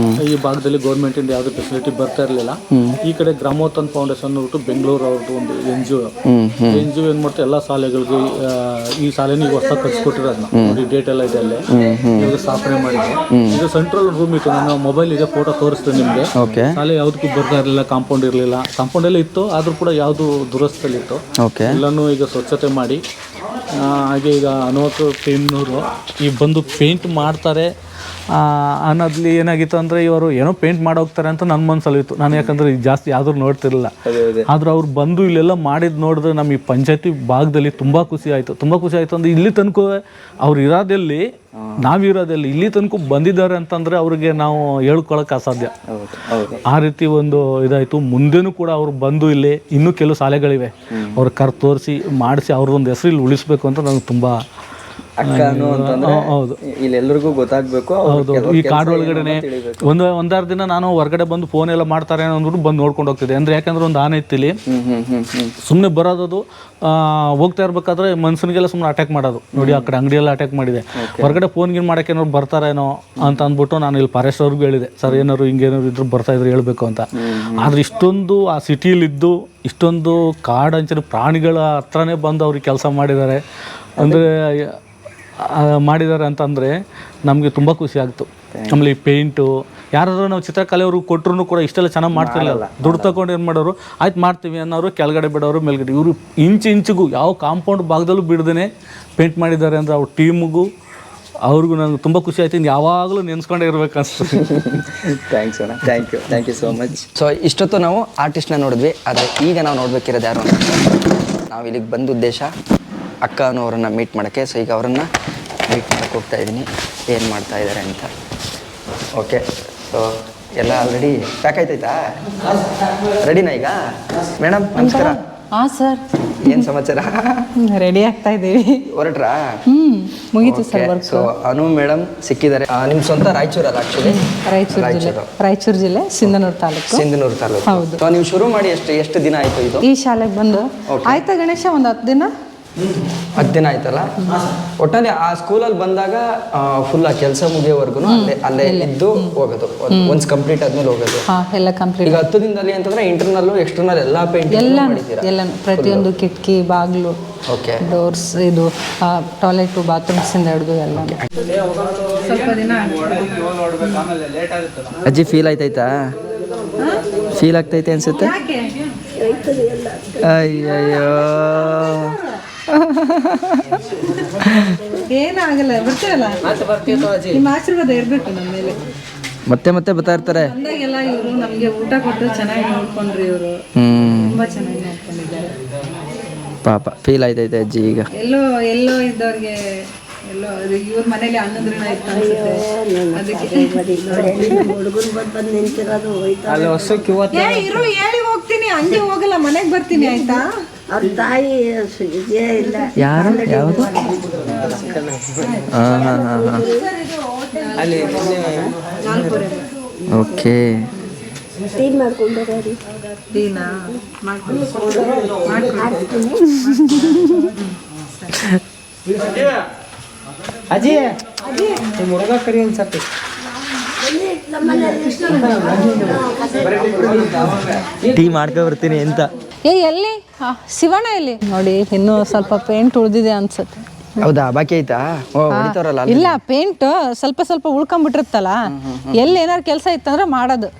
Speaker 1: ಈ ಭಾಗದಲ್ಲಿ ಗೌರ್ಮೆಂಟ್ ಇಂದ ಯಾವ್ದು ಫೆಸಿಲಿಟಿ ಬರ್ತಾ ಇರಲಿಲ್ಲ. ಈ ಕಡೆ ಗ್ರಾಮೋತ್ಥಾನ್ ಫೌಂಡೇಶನ್ ಬಿಟ್ಟು ಬೆಂಗಳೂರು ಅವ್ರದ್ದು ಒಂದು NGO ಏನ್ ಮಾಡ್ತಾರೆ, ಎಲ್ಲಾ ಶಾಲೆಗಳಿಗೆ ಈ ಶಾಲೆನ ಈಗ ಹೊಸ ಕಟ್ಸ್ಕೊಟ್ಟಿರೋದನ್ನ ನೋಡಿ, ಡೇಟ್ ಎಲ್ಲ ಇದೆ ಅಲ್ಲೇ, ಇವಾಗ ಸ್ಥಾಪನೆ ಮಾಡಿದ್ರು. ಇದು ಸೆಂಟ್ರಲ್ ರೂಮ್ ಇತ್ತು. ನನ್ನ ಮೊಬೈಲ್ ಇದೆ, ಫೋಟೋ ತೋರಿಸ್ತೇನೆ ನಿಮ್ಗೆ. ಶಾಲೆ ಯಾವ್ದಕ್ಕೂ ಬರ್ತಾ ಇರಲಿಲ್ಲ, ಕಾಂಪೌಂಡ್ ಇರಲಿಲ್ಲ. ಕಾಂಪೌಂಡ್ ಎಲ್ಲ ಇತ್ತು, ಆದ್ರೂ ಕೂಡ ಯಾವ್ದು ದುರಸ್ಥಲ್ಲಿ ಇತ್ತು. ಎಲ್ಲಾನು ಈಗ ಸ್ವಚ್ಛತೆ ಮಾಡಿ, ಹಾಗೆ ಈಗ 40 ಟೀಮ್ನವರು ಈಗ ಬಂದು ಪೇಂಟ್ ಮಾಡ್ತಾರೆ ಅನ್ನೋದ್ಲಿ ಏನಾಗಿತ್ತು ಅಂದರೆ, ಇವರು ಏನೋ ಪೇಂಟ್ ಮಾಡೋಗ್ತಾರೆ ಅಂತ ನನ್ನ ಮನಸ್ಸಲ್ಲಿ ಇತ್ತು. ನಾನು ಯಾಕಂದರೆ ಈಗ ಜಾಸ್ತಿ ಯಾವ್ದು ನೋಡ್ತಿರಲಿಲ್ಲ. ಆದ್ರೆ ಅವ್ರು ಬಂದು ಇಲ್ಲೆಲ್ಲ ಮಾಡಿದ್ದು ನೋಡಿದ್ರೆ ನಮಗೆ ಪಂಚಾಯತಿ ಭಾಗದಲ್ಲಿ ತುಂಬ ಖುಷಿ ಆಯಿತು. ತುಂಬ ಖುಷಿ ಆಯಿತು ಅಂದರೆ, ಇಲ್ಲಿ ತನಕ ಅವ್ರು ಇರೋದಲ್ಲಿ, ನಾವಿರೋದಲ್ಲಿ ಇಲ್ಲಿ ತನಕ ಬಂದಿದ್ದಾರೆ ಅಂತಂದರೆ ಅವ್ರಿಗೆ ನಾವು ಹೇಳ್ಕೊಳಕ್ಕೆ ಅಸಾಧ್ಯ. ಆ ರೀತಿ ಒಂದು ಇದಾಯಿತು. ಮುಂದೆನೂ ಕೂಡ ಅವ್ರು ಬಂದು ಇಲ್ಲಿ ಇನ್ನೂ ಕೆಲವು ಶಾಲೆಗಳಿವೆ, ಅವ್ರ ತೋರಿಸಿ ಮಾಡಿಸಿ ಅವ್ರದ್ದೊಂದು ಹೆಸರು ಇಲ್ಲಿ ಉಳಿಸ್ಬೇಕು ಅಂತ ನನಗೆ ತುಂಬ
Speaker 3: ಅಕ್ಕನು ಅಂತಂದ್ರೆ
Speaker 1: ಹೌದು.
Speaker 3: ಇಲ್ಲೆಲ್ಲರಿಗೂ ಗೊತ್ತಾಗ್ಬೇಕು.
Speaker 1: ಹೌದು, ಈ ಕಾಡು ಒಳಗಡೆನೆ ಒಂದಾರು ದಿನ ನಾನು ಹೊರಗಡೆ ಬಂದು ಫೋನ್ ಎಲ್ಲ ಮಾಡ್ತಾರೆ ಅಂದ್ಬಿಟ್ಟು ಬಂದು ನೋಡ್ಕೊಂಡು ಹೋಗ್ತಿದ್ದೆ. ಅಂದ್ರೆ ಯಾಕಂದ್ರೆ ಒಂದು ಆನೆ ಇತ್ತಿಲಿ ಸುಮ್ಮನೆ ಬರೋದು, ಹೋಗ್ತಾ ಇರ್ಬೇಕಾದ್ರೆ ಮನುಷ್ಯನಿಗೆಲ್ಲ ಸುಮ್ಮನೆ ಅಟ್ಯಾಕ್ ಮಾಡೋದು. ನೋಡಿ ಆ ಕಡೆ ಅಂಗಡಿಯೆಲ್ಲ ಅಟ್ಯಾಕ್ ಮಾಡಿದೆ. ಹೊರಗಡೆ ಫೋನ್ ಗಿನ್ ಮಾಡಕ್ಕೆ ಏನಾದ್ರು ಬರ್ತಾರೇನೋ ಅಂತ ಅಂದ್ಬಿಟ್ಟು ನಾನು ಇಲ್ಲಿ ಫಾರೆಸ್ಟ್ ಅವ್ರಿಗೂ ಹೇಳಿದೆ, ಸರ್ ಏನಾದ್ರು ಹಿಂಗೇನಾದ್ರು ಇದ್ರು ಬರ್ತಾ ಇದ್ರು ಹೇಳ್ಬೇಕು ಅಂತ. ಆದ್ರೆ ಇಷ್ಟೊಂದು ಆ ಸಿಟಿಲಿದ್ದು ಇಷ್ಟೊಂದು ಕಾಡಂಚಿನ ಪ್ರಾಣಿಗಳ ಹತ್ರನೇ ಬಂದು ಅವ್ರಿಗೆ ಕೆಲಸ ಮಾಡಿದ್ದಾರೆ ಅಂತಂದರೆ ನಮಗೆ ತುಂಬ ಖುಷಿ ಆಗ್ತು. ಆಮೇಲೆ ಈ ಪೇಂಟು ಯಾರಾದ್ರೂ ನಾವು ಚಿತ್ರಕಲೆಯವರು ಕೊಟ್ಟರು ಕೂಡ ಇಷ್ಟೆಲ್ಲ ಚೆನ್ನಾಗಿ ಮಾಡ್ತಿರಲಿಲ್ಲ. ದುಡ್ಡು ತಗೊಂಡು ಏನು ಮಾಡೋರು, ಆಯ್ತು ಮಾಡ್ತೀವಿ ಅನ್ನೋರು ಕೆಳಗಡೆ ಬಿಡೋರು ಮೇಲ್ಗಡೆ. ಇವರು ಇಂಚಿಗೂ ಯಾವ ಕಾಂಪೌಂಡ್ ಭಾಗದಲ್ಲೂ ಬಿಡದೇ ಪೇಂಟ್ ಮಾಡಿದ್ದಾರೆ ಅಂದರೆ ಅವ್ರ ಟೀಮ್ಗೂ ಅವ್ರಿಗೂ ನನಗೆ ತುಂಬ ಖುಷಿ ಆಯ್ತು. ಯಾವಾಗಲೂ ನೆನೆಸ್ಕೊಂಡೇ ಇರ್ಬೇಕು ಅನಿಸ್ತು.
Speaker 3: ಥ್ಯಾಂಕ್ಸ್ ಅಣ್ಣ, thank you so much. So ಇಷ್ಟೊತ್ತು ನಾವು ಆರ್ಟಿಸ್ಟ್ನ ನೋಡಿದ್ವಿ, ಆದರೆ ಈಗ ನಾವು ನೋಡ್ಬೇಕಿರೋದು ಯಾರು ಅಂತ, ನಾವು ಇಲ್ಲಿಗೆ ಬಂದ ಉದ್ದೇಶ ಅಕ್ಕ ಅನ್ನೋರನ್ನ ಮೀಟ್ ಮಾಡೋಕ್ಕೆ. ಸೊ ಈಗ ಅವರನ್ನು ಮೀಟ್ ಮಾಡೋಕ್ಕೆ ಹೋಗ್ತಾ ಇದ್ದೀನಿ, ಏನು ಮಾಡ್ತಾ ಇದ್ದಾರೆ ಅಂತ. ಓಕೆ, ಸೊ ಎಲ್ಲ ಆಲ್ರೆಡಿ ಪ್ಯಾಕ್ ಆಯ್ತಾಯ್ತಾ? ರೆಡಿನಾ ಈಗ? ಮೇಡಮ್ ನಮಸ್ಕಾರ.
Speaker 2: ಹಾಂ ಸರ್,
Speaker 3: ಏನು ಸಮಾಚಾರ?
Speaker 2: ರೆಡಿ ಆಗ್ತಾ ಇದ್ದೀವಿ.
Speaker 3: ಹೊರಟ್ರಾ?
Speaker 2: ಮುಗೀತು ಸರ್ ವರ್ಕ್.
Speaker 3: ಸೊ ಅನು ಮೇಡಮ್ ಸಿಕ್ಕಿದ್ದಾರೆ. ನಿಮ್ಮ ಸ್ವಂತ ರಾಯಚೂರಲ್ಲ? ಆ್ಯಕ್ಚುಲಿ
Speaker 2: ರಾಯಚೂರು ಜಿಲ್ಲೆ ಸಿಂಧನೂರು ತಾಲೂಕು.
Speaker 3: ಸಿಂಧನೂರು ತಾಲೂಕು.
Speaker 2: ಹೌದು.
Speaker 3: ಸೊ ನೀವು ಶುರು ಮಾಡಿ ಎಷ್ಟು ದಿನ ಆಯಿತು ಇದು?
Speaker 2: ಈ ಶಾಲೆಗೆ ಬಂದು ಆಯ್ತಾ ಗಣೇಶ ಒಂದು 10 ದಿನ
Speaker 3: 10 ದಿನ ಆಯ್ತಲ್ಲ. ಒಟ್ಟಲ್ಲಿ ಆ ಸ್ಕೂಲಲ್ಲಿ ಬಂದಾಗ ಫುಲ್ ಆ ಕೆಲಸ ಮುಗಿಯೋವರೆಗೂ ಅಲ್ಲೇ ಇದ್ದು ಹೋಗೋದು. ಒನ್ಸ್ ಕಂಪ್ಲೀಟ್ ಆದ್ಮೇಲೆ ಹೋಗೋದು.
Speaker 2: ಎಲ್ಲ ಕಂಪ್ಲೀಟ್.
Speaker 3: ಈಗ 10 ದಿನದಲ್ಲಿ ಅಂತಂದ್ರೆ ಇಂಟರ್ನಲ್ ಎಕ್ಸ್ಟರ್ನಲ್ ಎಲ್ಲ ಪೇಂಟಿಂಗ್
Speaker 2: ಎಲ್ಲ ಪ್ರತಿಯೊಂದು ಕಿಟಕಿ, ಬಾಗಿಲು,
Speaker 3: ಓಕೆ,
Speaker 2: ಡೋರ್ಸ್, ಇದು ಟಾಯ್ಲೆಟು, ಬಾತ್ರೂಮ್ಸ್ ಇಂದ ಹಿಡಿದು ಎಲ್ಲ. ಸ್ವಲ್ಪ ದಿನ
Speaker 3: ಅಜ್ಜಿ ಫೀಲ್ ಆಯ್ತಾಯ್ತಾ? ಫೀಲ್ ಆಗ್ತೈತೆ ಅನ್ಸುತ್ತೆ. ಅಯ್ಯಯ್ಯೋ,
Speaker 2: ಏನಾಗಲ್ಲ, ಬರ್ತೀವಲ್ಲ, ನಿಮ್ಮ ಆಶೀರ್ವಾದ ಇರಬೇಕು ನಮ್ಮ ಮೇಲೆ.
Speaker 3: ಮತ್ತೆ ಬರ್ತಾ ಇರ್ತಾರೆ.
Speaker 2: ಬಂದಾಗೆಲ್ಲ ಇವರು ನಮಗೆ ಊಟ ಕೊಟ್ಟು ಚೆನ್ನಾಗಿ ನೋಡ್ಕೊಂಡ್ರಿ. ಇವರು ತುಂಬಾ ಚೆನ್ನಾಗಿ ನೋಡ್ಕೊಂಡಿದ್ದಾರೆ.
Speaker 3: ಪಾಪ ಫೀಲ್ ಆಯ್ತೈತೆ ಅಜ್ಜಿ ಈಗ.
Speaker 2: ಎಲ್ಲೋ ಇದ್ದವ್ರಿಗೆ ಎಲ್ಲೋ ಇವ್ರ ಮನೇಲಿ ಅನ್ನದ್ರಿನ ಇತ್ತು ಅನ್ಸುತ್ತೆ. ಅದಕ್ಕೆ ಹೇಳಿ ಹೋಗ್ತೀನಿ, ಹಂಗೆ ಹೋಗಲ್ಲ, ಮನೆಗೆ ಬರ್ತೀನಿ ಆಯ್ತಾ?
Speaker 6: ಅವ್ರ ತಾಯಿ ಇಲ್ಲ.
Speaker 3: ಯಾರು? ಯಾವುದು? ಓಕೆ.
Speaker 6: ಟೀನ್ ಮಾಡ್ಕೊಂಡು
Speaker 2: ಟೀನಾ ಮಾಡ್ಕೊಂಡು
Speaker 4: ಅಜ್ಜಿ ಹುಡುಗ ಕರಿ ಅನ್ಸತ್ತೆ.
Speaker 3: ಟೀ ಮಾಡ್ಕೊ ಬರ್ತೀನಿ ಅಂತ.
Speaker 2: ಎಲ್ಲಿ ಶಿವಣ್ಣ ಎಲ್ಲಿ ನೋಡಿ, ಇನ್ನೂ ಸ್ವಲ್ಪ ಪೇಂಟ್ ಉಳಿದಿದೆ ಅನ್ಸುತ್ತೆ.
Speaker 3: ಹೌದಾ? ಬಾಕಿ ಆಯ್ತಾ? ಹೊಡಿತಾರಲ್ಲ?
Speaker 2: ಇಲ್ಲ, ಪೇಂಟ್ ಸ್ವಲ್ಪ ಉಳ್ಕೊಂಡ್ಬಿಟ್ಟಿರ್ತಲ್ಲ. ಎಲ್ಲಿ ಏನಾರು ಕೆಲಸ ಇತ್ತಂದ್ರೆ ಮಾಡೋದು.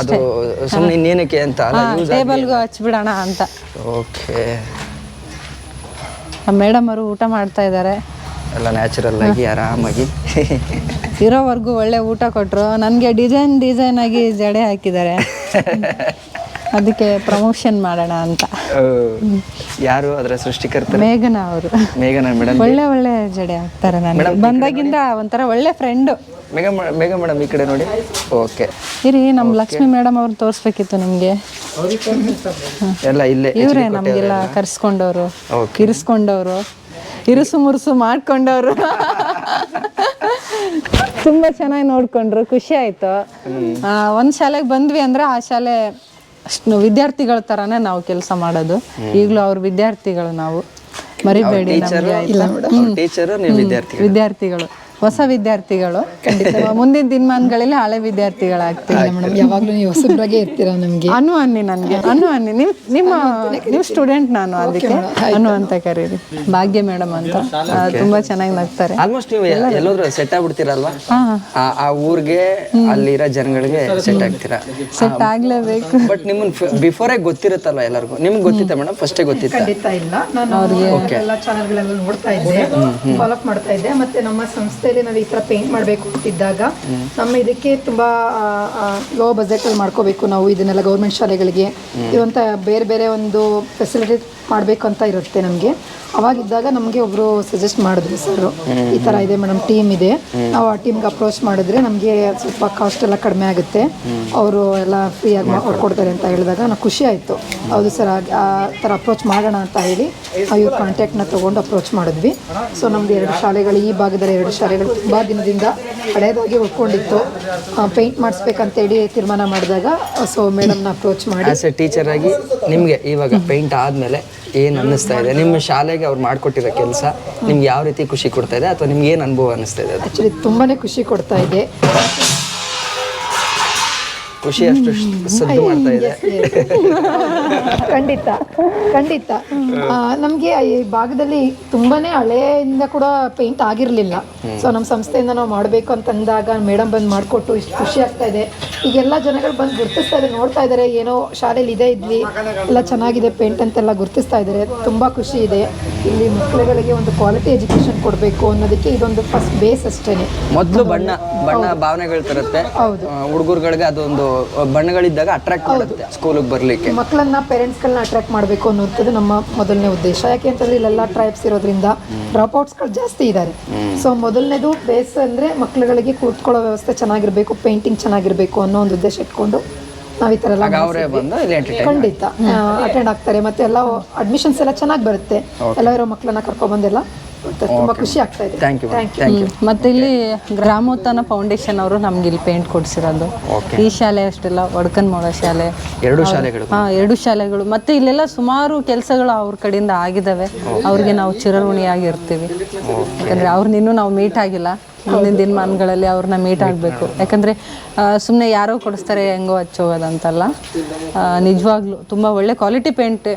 Speaker 3: ಅದು ಸುಮ್ಮನೆ ಇನ್ನೇನಕ್ಕೆ ಅಂತ
Speaker 2: ಟೇಬಲ್ಗೂ ಹಚ್ಬಿಡೋಣ ಅಂತ.
Speaker 3: ಓಕೆ.
Speaker 2: ಮೇಡಮ್ ಅವರು ಊಟ ಮಾಡ್ತಾ ಇದ್ದಾರೆ.
Speaker 3: ಎಲ್ಲ ನ್ಯಾಚುರಲ್ ಆಗಿ ಆರಾಮಾಗಿ
Speaker 2: ಇರೋವರೆಗೂ ಒಳ್ಳೆ ಊಟ ಕೊಟ್ಟರು. ನನಗೆ ಡಿಸೈನ್ ಆಗಿ ಜಡೆ ಹಾಕಿದ್ದಾರೆ. ಅದಕ್ಕೆ ಪ್ರಮೋಷನ್ ಮಾಡೋಣ ಅಂತ.
Speaker 3: ಯಾರು ಅದರ ಸೃಷ್ಟಿಕರ್ತ?
Speaker 2: ಮೇಘನಾ ಅವರು.
Speaker 3: ಮೇಘನಾ ಮೇಡಮ್
Speaker 2: ಒಳ್ಳೆ ಜಡೆ ಹಾಕ್ತಾರೆ. ನನಗೆ ಬಂದಾಗಿಂದ ಒಂಥರ ಒಳ್ಳೆ ಫ್ರೆಂಡು.
Speaker 3: ಮೇಘ ಮೇಡಮ್ ಈ ಕಡೆ ನೋಡಿ. ಓಕೆ
Speaker 2: ಇರಿ, ನಮ್ಮ ಲಕ್ಷ್ಮಿ ಮೇಡಮ್ ಅವ್ರು ತೋರಿಸ್ಬೇಕಿತ್ತು ನಿಮಗೆ.
Speaker 3: ಎಲ್ಲ ಇಲ್ಲೇ
Speaker 2: ಇವರೇ ನಮಗೆಲ್ಲ ಕರ್ಸ್ಕೊಂಡವರು, ಇರಿಸ್ಕೊಂಡವರು, ಇರುಸು ಮುರುಸು ಮಾಡ್ಕೊಂಡವರು. ತುಂಬಾ ಚೆನ್ನಾಗಿ ನೋಡ್ಕೊಂಡ್ರು, ಖುಷಿ ಆಯ್ತು. ಒಂದು ಶಾಲೆಗೆ ಬಂದ್ವಿ ಅಂದ್ರೆ ಆ ಶಾಲೆ ಅಷ್ಟು ವಿದ್ಯಾರ್ಥಿಗಳ ಥರನೇ ನಾವು ಕೆಲಸ ಮಾಡೋದು. ಈಗಲೂ ಅವ್ರ ವಿದ್ಯಾರ್ಥಿಗಳು ನಾವು, ಮರಿಬೇಡಿ. ವಿದ್ಯಾರ್ಥಿಗಳು, ಹೊಸ ವಿದ್ಯಾರ್ಥಿಗಳು. ಮುಂದಿನ ದಿನಮಾನಗಳಲ್ಲಿ ಹಳೆ ವಿದ್ಯಾರ್ಥಿಗಳಾಗ್ತೀವಿ ಮೇಡಮ್.
Speaker 7: ಯಾವಾಗಲೂ ನೀವು ಹೊಸಬ್ರಾಗೆ ಇರ್ತೀರಾ ನಮಗೆ.
Speaker 2: ಅನ್ನಿ ನಿಮ್ಮ ಸ್ಟೂಡೆಂಟ್ ನಾನು, ಅದಕ್ಕೆ ಅನು ಅಂತ ಕರೀರಿ. ಭಾಗ್ಯ ಮೇಡಮ್ ಅಂತ ತುಂಬಾ ಚೆನ್ನಾಗಿ ನಗ್ತಾರೆ.
Speaker 3: ಆಲ್ಮೋಸ್ಟ್ ನೀವು ಎಲ್ಲೋದ್ರೂ ಸೆಟ್ ಆಗ್ಬಿಡ್ತೀರಲ್ವಾ? ಆ ಊರಿಗೆ ಅಲ್ಲಿರೋ ಜನಗಳಿಗೆ ಸೆಟ್ ಆಗ್ತೀರಾ?
Speaker 2: ಸೆಟ್ ಆಗ್ಲೇಬೇಕು.
Speaker 3: ಬಟ್ ನಿಮ್ಮನ್ನ ಬಿಫೋರೇ ಗೊತ್ತಿರುತ್ತಲ್ವ ಎಲ್ಲರಿಗೂ? ನಿಮ್ಗೆ ಗೊತ್ತಿತ್ತ ಮೇಡಮ್? ಫಸ್ಟೇ ಗೊತ್ತಿತ್ತ?
Speaker 7: ಖಂಡಿತ ಇಲ್ಲ, ನಾನು ಎಲ್ಲ ಚಾನಲ್ಗಳೆಲ್ಲ ನೋಡ್ತಾ ಇದ್ದೆ, ಫಾಲೋ ಮಾಡ್ತಾ ಇದ್ದೆ. ಮತ್ತೆ ನಮ್ಮ ಸಂಸ್ಥೆ ಸಂಸ್ಥೆಯಲ್ಲಿ ನಾವು ಈ ಥರ ಪೇಂಟ್ ಮಾಡಬೇಕು ಅಂತಿದ್ದಾಗ ನಮ್ಮ ಇದಕ್ಕೆ ತುಂಬ ಲೋ ಬಜೆಟಲ್ಲಿ ಮಾಡ್ಕೋಬೇಕು ನಾವು ಇದನ್ನೆಲ್ಲ ಗೌರ್ಮೆಂಟ್ ಶಾಲೆಗಳಿಗೆ ಇರುವಂಥ ಬೇರೆ ಬೇರೆ ಒಂದು ಫೆಸಿಲಿಟಿ ಮಾಡಬೇಕು ಅಂತ ಇರುತ್ತೆ ನಮಗೆ. ಅವಾಗಿದ್ದಾಗ ನಮಗೆ ಒಬ್ಬರು ಸಜೆಸ್ಟ್ ಮಾಡಿದ್ರು ಸರ್, ಈ ಥರ ಇದೆ ಮೇಡಮ್, ಟೀಮ್ ಇದೆ, ನಾವು ಆ ಟೀಮ್ಗೆ ಅಪ್ರೋಚ್ ಮಾಡಿದ್ರೆ ನಮಗೆ ಸ್ವಲ್ಪ ಕಾಸ್ಟ್ ಎಲ್ಲ ಕಡಿಮೆ ಆಗುತ್ತೆ, ಅವರು ಎಲ್ಲ ಫ್ರೀಯಾಗಿ ಕೊಡ್ತಾರೆ ಅಂತ ಹೇಳಿದಾಗ ನಾವು ಖುಷಿ ಆಯಿತು. ಹೌದು ಸರ್, ಆ ಥರ ಅಪ್ರೋಚ್ ಮಾಡೋಣ ಅಂತ ಹೇಳಿ ಇವ್ರ ಕಾಂಟ್ಯಾಕ್ಟ್ನ ತೊಗೊಂಡು ಅಪ್ರೋಚ್ ಮಾಡಿದ್ವಿ. ಸೊ ನಮ್ದು 2 ಶಾಲೆಗಳು, ಈ ಭಾಗದಲ್ಲಿ 2 ಶಾಲೆಗಳು ತುಂಬ ದಿನದಿಂದ ಹಳೇದಾಗಿ ಉಳ್ಕೊಂಡಿತ್ತು, ಪೇಂಟ್ ಮಾಡಿಸ್ಬೇಕಂತೇಳಿ ತೀರ್ಮಾನ ಮಾಡಿದಾಗ ಸೊ ಮೇಡಮ್ನ ಅಪ್ರೋಚ್ ಮಾಡಿ
Speaker 3: ಆಸ್ ಎ ಟೀಚರ್ ಆಗಿ ನಿಮಗೆ ಇವಾಗ ಪೇಂಟ್ ಆದಮೇಲೆ ಏನು ಅನ್ನಿಸ್ತಾ ಇದೆ? ನಿಮ್ಮ ಶಾಲೆಗೆ ಅವ್ರು ಮಾಡಿಕೊಟ್ಟಿರೋ ಕೆಲಸ ನಿಮ್ಗೆ ಯಾವ ರೀತಿ ಖುಷಿ ಕೊಡ್ತಾ ಇದೆ, ಅಥವಾ ನಿಮ್ಗೆ ಏನು ಅನುಭವ ಅನ್ನಿಸ್ತಾ ಇದೆ?
Speaker 7: ಆ್ಯಕ್ಚುಲಿ ತುಂಬಾ ಖುಷಿ ಕೊಡ್ತಾ ಇದೆ.
Speaker 3: ಖುಷಿ ಅಷ್ಟು ಸದ್ದು ಮಾಡ್ತಾ ಇದೆ.
Speaker 7: ಖಂಡಿತ ಖಂಡಿತ. ನಮಗೆ ಈ ಭಾಗದಲ್ಲಿ ತುಂಬಾನೇ ಹಳೆಯಿಂದ ಕೂಡ ಪೇಂಟ್ ಆಗಿರಲಿಲ್ಲ. ಸೊ ನಮ್ಮ ಸಂಸ್ಥೆಯಿಂದ ನಾವು ಮಾಡಬೇಕು ಅಂತಂದಾಗ ಮೇಡಮ್ ಬಂದು ಮಾಡಿಕೊಟ್ಟು ಇಷ್ಟು ಖುಷಿ ಆಗ್ತಾ ಇದೆ. ಈಗೆಲ್ಲ ಜನಗಳು ಬಂದು ಗುರ್ತಿಸ್ತಾ ಇದ್ದಾರೆ, ನೋಡ್ತಾ ಇದ್ದಾರೆ, ಏನೋ ಶಾಲೆಯಲ್ಲಿ ಇದ್ವಿ ಎಲ್ಲ ಚೆನ್ನಾಗಿದೆ ಪೇಂಟ್ ಅಂತೆಲ್ಲ ಗುರ್ತಿಸ್ತಾ ಇದ್ದಾರೆ. ತುಂಬ ಖುಷಿ ಇದೆ. ಇಲ್ಲಿ ಮಕ್ಕಳುಗಳಿಗೆ ಒಂದು ಕ್ವಾಲಿಟಿ ಎಜುಕೇಶನ್ ಕೊಡಬೇಕು ಅನ್ನೋದಕ್ಕೆ ಇದೊಂದು ಫಸ್ಟ್ ಬೇಸ್ ಅಷ್ಟೇ.
Speaker 3: ಮೊದಲು ಬಣ್ಣ ಭಾವನೆಗಳು ತರುತ್ತೆ.
Speaker 7: ಹೌದು,
Speaker 3: ಹುಡುಗರುಗಳಿಗೆ ಅದೊಂದು ಬಣ್ಣಗಳಿದ್ದಾಗ ಅಟ್ರಾಕ್ಟ್ ಮಾಡುತ್ತೆ ಸ್ಕೂಲಿಗೆ ಬರಲಿಕ್ಕೆ.
Speaker 7: ಮಕ್ಕಳನ್ನ ಪೇರೆಂಟ್ಸ್ಗಳನ್ನ ಅಟ್ರಾಕ್ಟ್ ಮಾಡಬೇಕು ಅನ್ನೋದು ನಮ್ಮ ಮೊದಲನೇ ಉದ್ದೇಶ. ಯಾಕೆ ಅಂತಂದ್ರೆ ಇಲ್ಲೆಲ್ಲ ಟ್ರೈಬ್ಸ್ ಇರೋದ್ರಿಂದ ಡ್ರಾಪ್ಔಟ್ಸ್ಗಳು ಜಾಸ್ತಿ ಇದ್ದಾರೆ. ಸೊ ಮೊದಲನೇದು ಬೇಸ್ ಅಂದರೆ ಮಕ್ಕಳುಗಳಿಗೆ ಕೂತ್ಕೊಳ್ಳೋ ವ್ಯವಸ್ಥೆ ಚೆನ್ನಾಗಿರಬೇಕು, ಪೇಂಟಿಂಗ್ ಚೆನ್ನಾಗಿರಬೇಕು ಅನ್ನೋ ಒಂದು ಉದ್ದೇಶ ಇಟ್ಕೊಂಡು ನಾವು ಈ ಥರ ಎಲ್ಲ ಖಂಡಿತ ಅಟೆಂಡ್ ಆಗ್ತಾರೆ. ಮತ್ತೆ ಎಲ್ಲ ಅಡ್ಮಿಷನ್ಸ್ ಎಲ್ಲ ಚೆನ್ನಾಗಿ ಬರುತ್ತೆ. ಎಲ್ಲ ಇರೋ ಮಕ್ಕಳನ್ನ ಕರ್ಕೊಬಂದೆಲ್ಲ ತುಂಬ ಖುಷಿ ಆಗ್ತಾ ಇದೆ.
Speaker 3: Thank you.
Speaker 2: ಮತ್ತೆ ಇಲ್ಲಿ ಗ್ರಾಮೋತ್ಥಾನ ಫೌಂಡೇಶನ್ ಅವರು ನಮ್ಗೆ ಇಲ್ಲಿ ಪೇಂಟ್ ಕೊಡಿಸಿರೋದು. ಈ ಶಾಲೆ ಅಷ್ಟೆಲ್ಲ ವಡ್ಕನ್ಮೋಳ ಶಾಲೆ,
Speaker 3: 2 ಶಾಲೆಗಳು.
Speaker 2: 2 ಶಾಲೆಗಳು. ಮತ್ತೆ ಇಲ್ಲೆಲ್ಲ ಸುಮಾರು ಕೆಲಸಗಳು ಅವ್ರ ಕಡೆಯಿಂದ ಆಗಿದ್ದಾವೆ. ಅವ್ರಿಗೆ ನಾವು ಚಿರಋಣಿಯಾಗಿರ್ತೀವಿ. ಯಾಕಂದ್ರೆ ಅವ್ರನ್ನ ಇನ್ನೂ ನಾವು ಮೀಟ್ ಆಗಿಲ್ಲ. ಮುಂದಿನ ದಿನಮಾನಗಳಲ್ಲಿ ಅವ್ರನ್ನ ಮೀಟ್ ಆಗಬೇಕು. ಯಾಕಂದರೆ ಸುಮ್ಮನೆ ಯಾರೋ ಕೊಡಿಸ್ತಾರೆ ಹೆಂಗೋ ಹಚ್ಚೋಗೋದಂತಲ್ಲ, ನಿಜವಾಗ್ಲೂ ತುಂಬ ಒಳ್ಳೆ ಕ್ವಾಲಿಟಿ ಪೇಂಟ್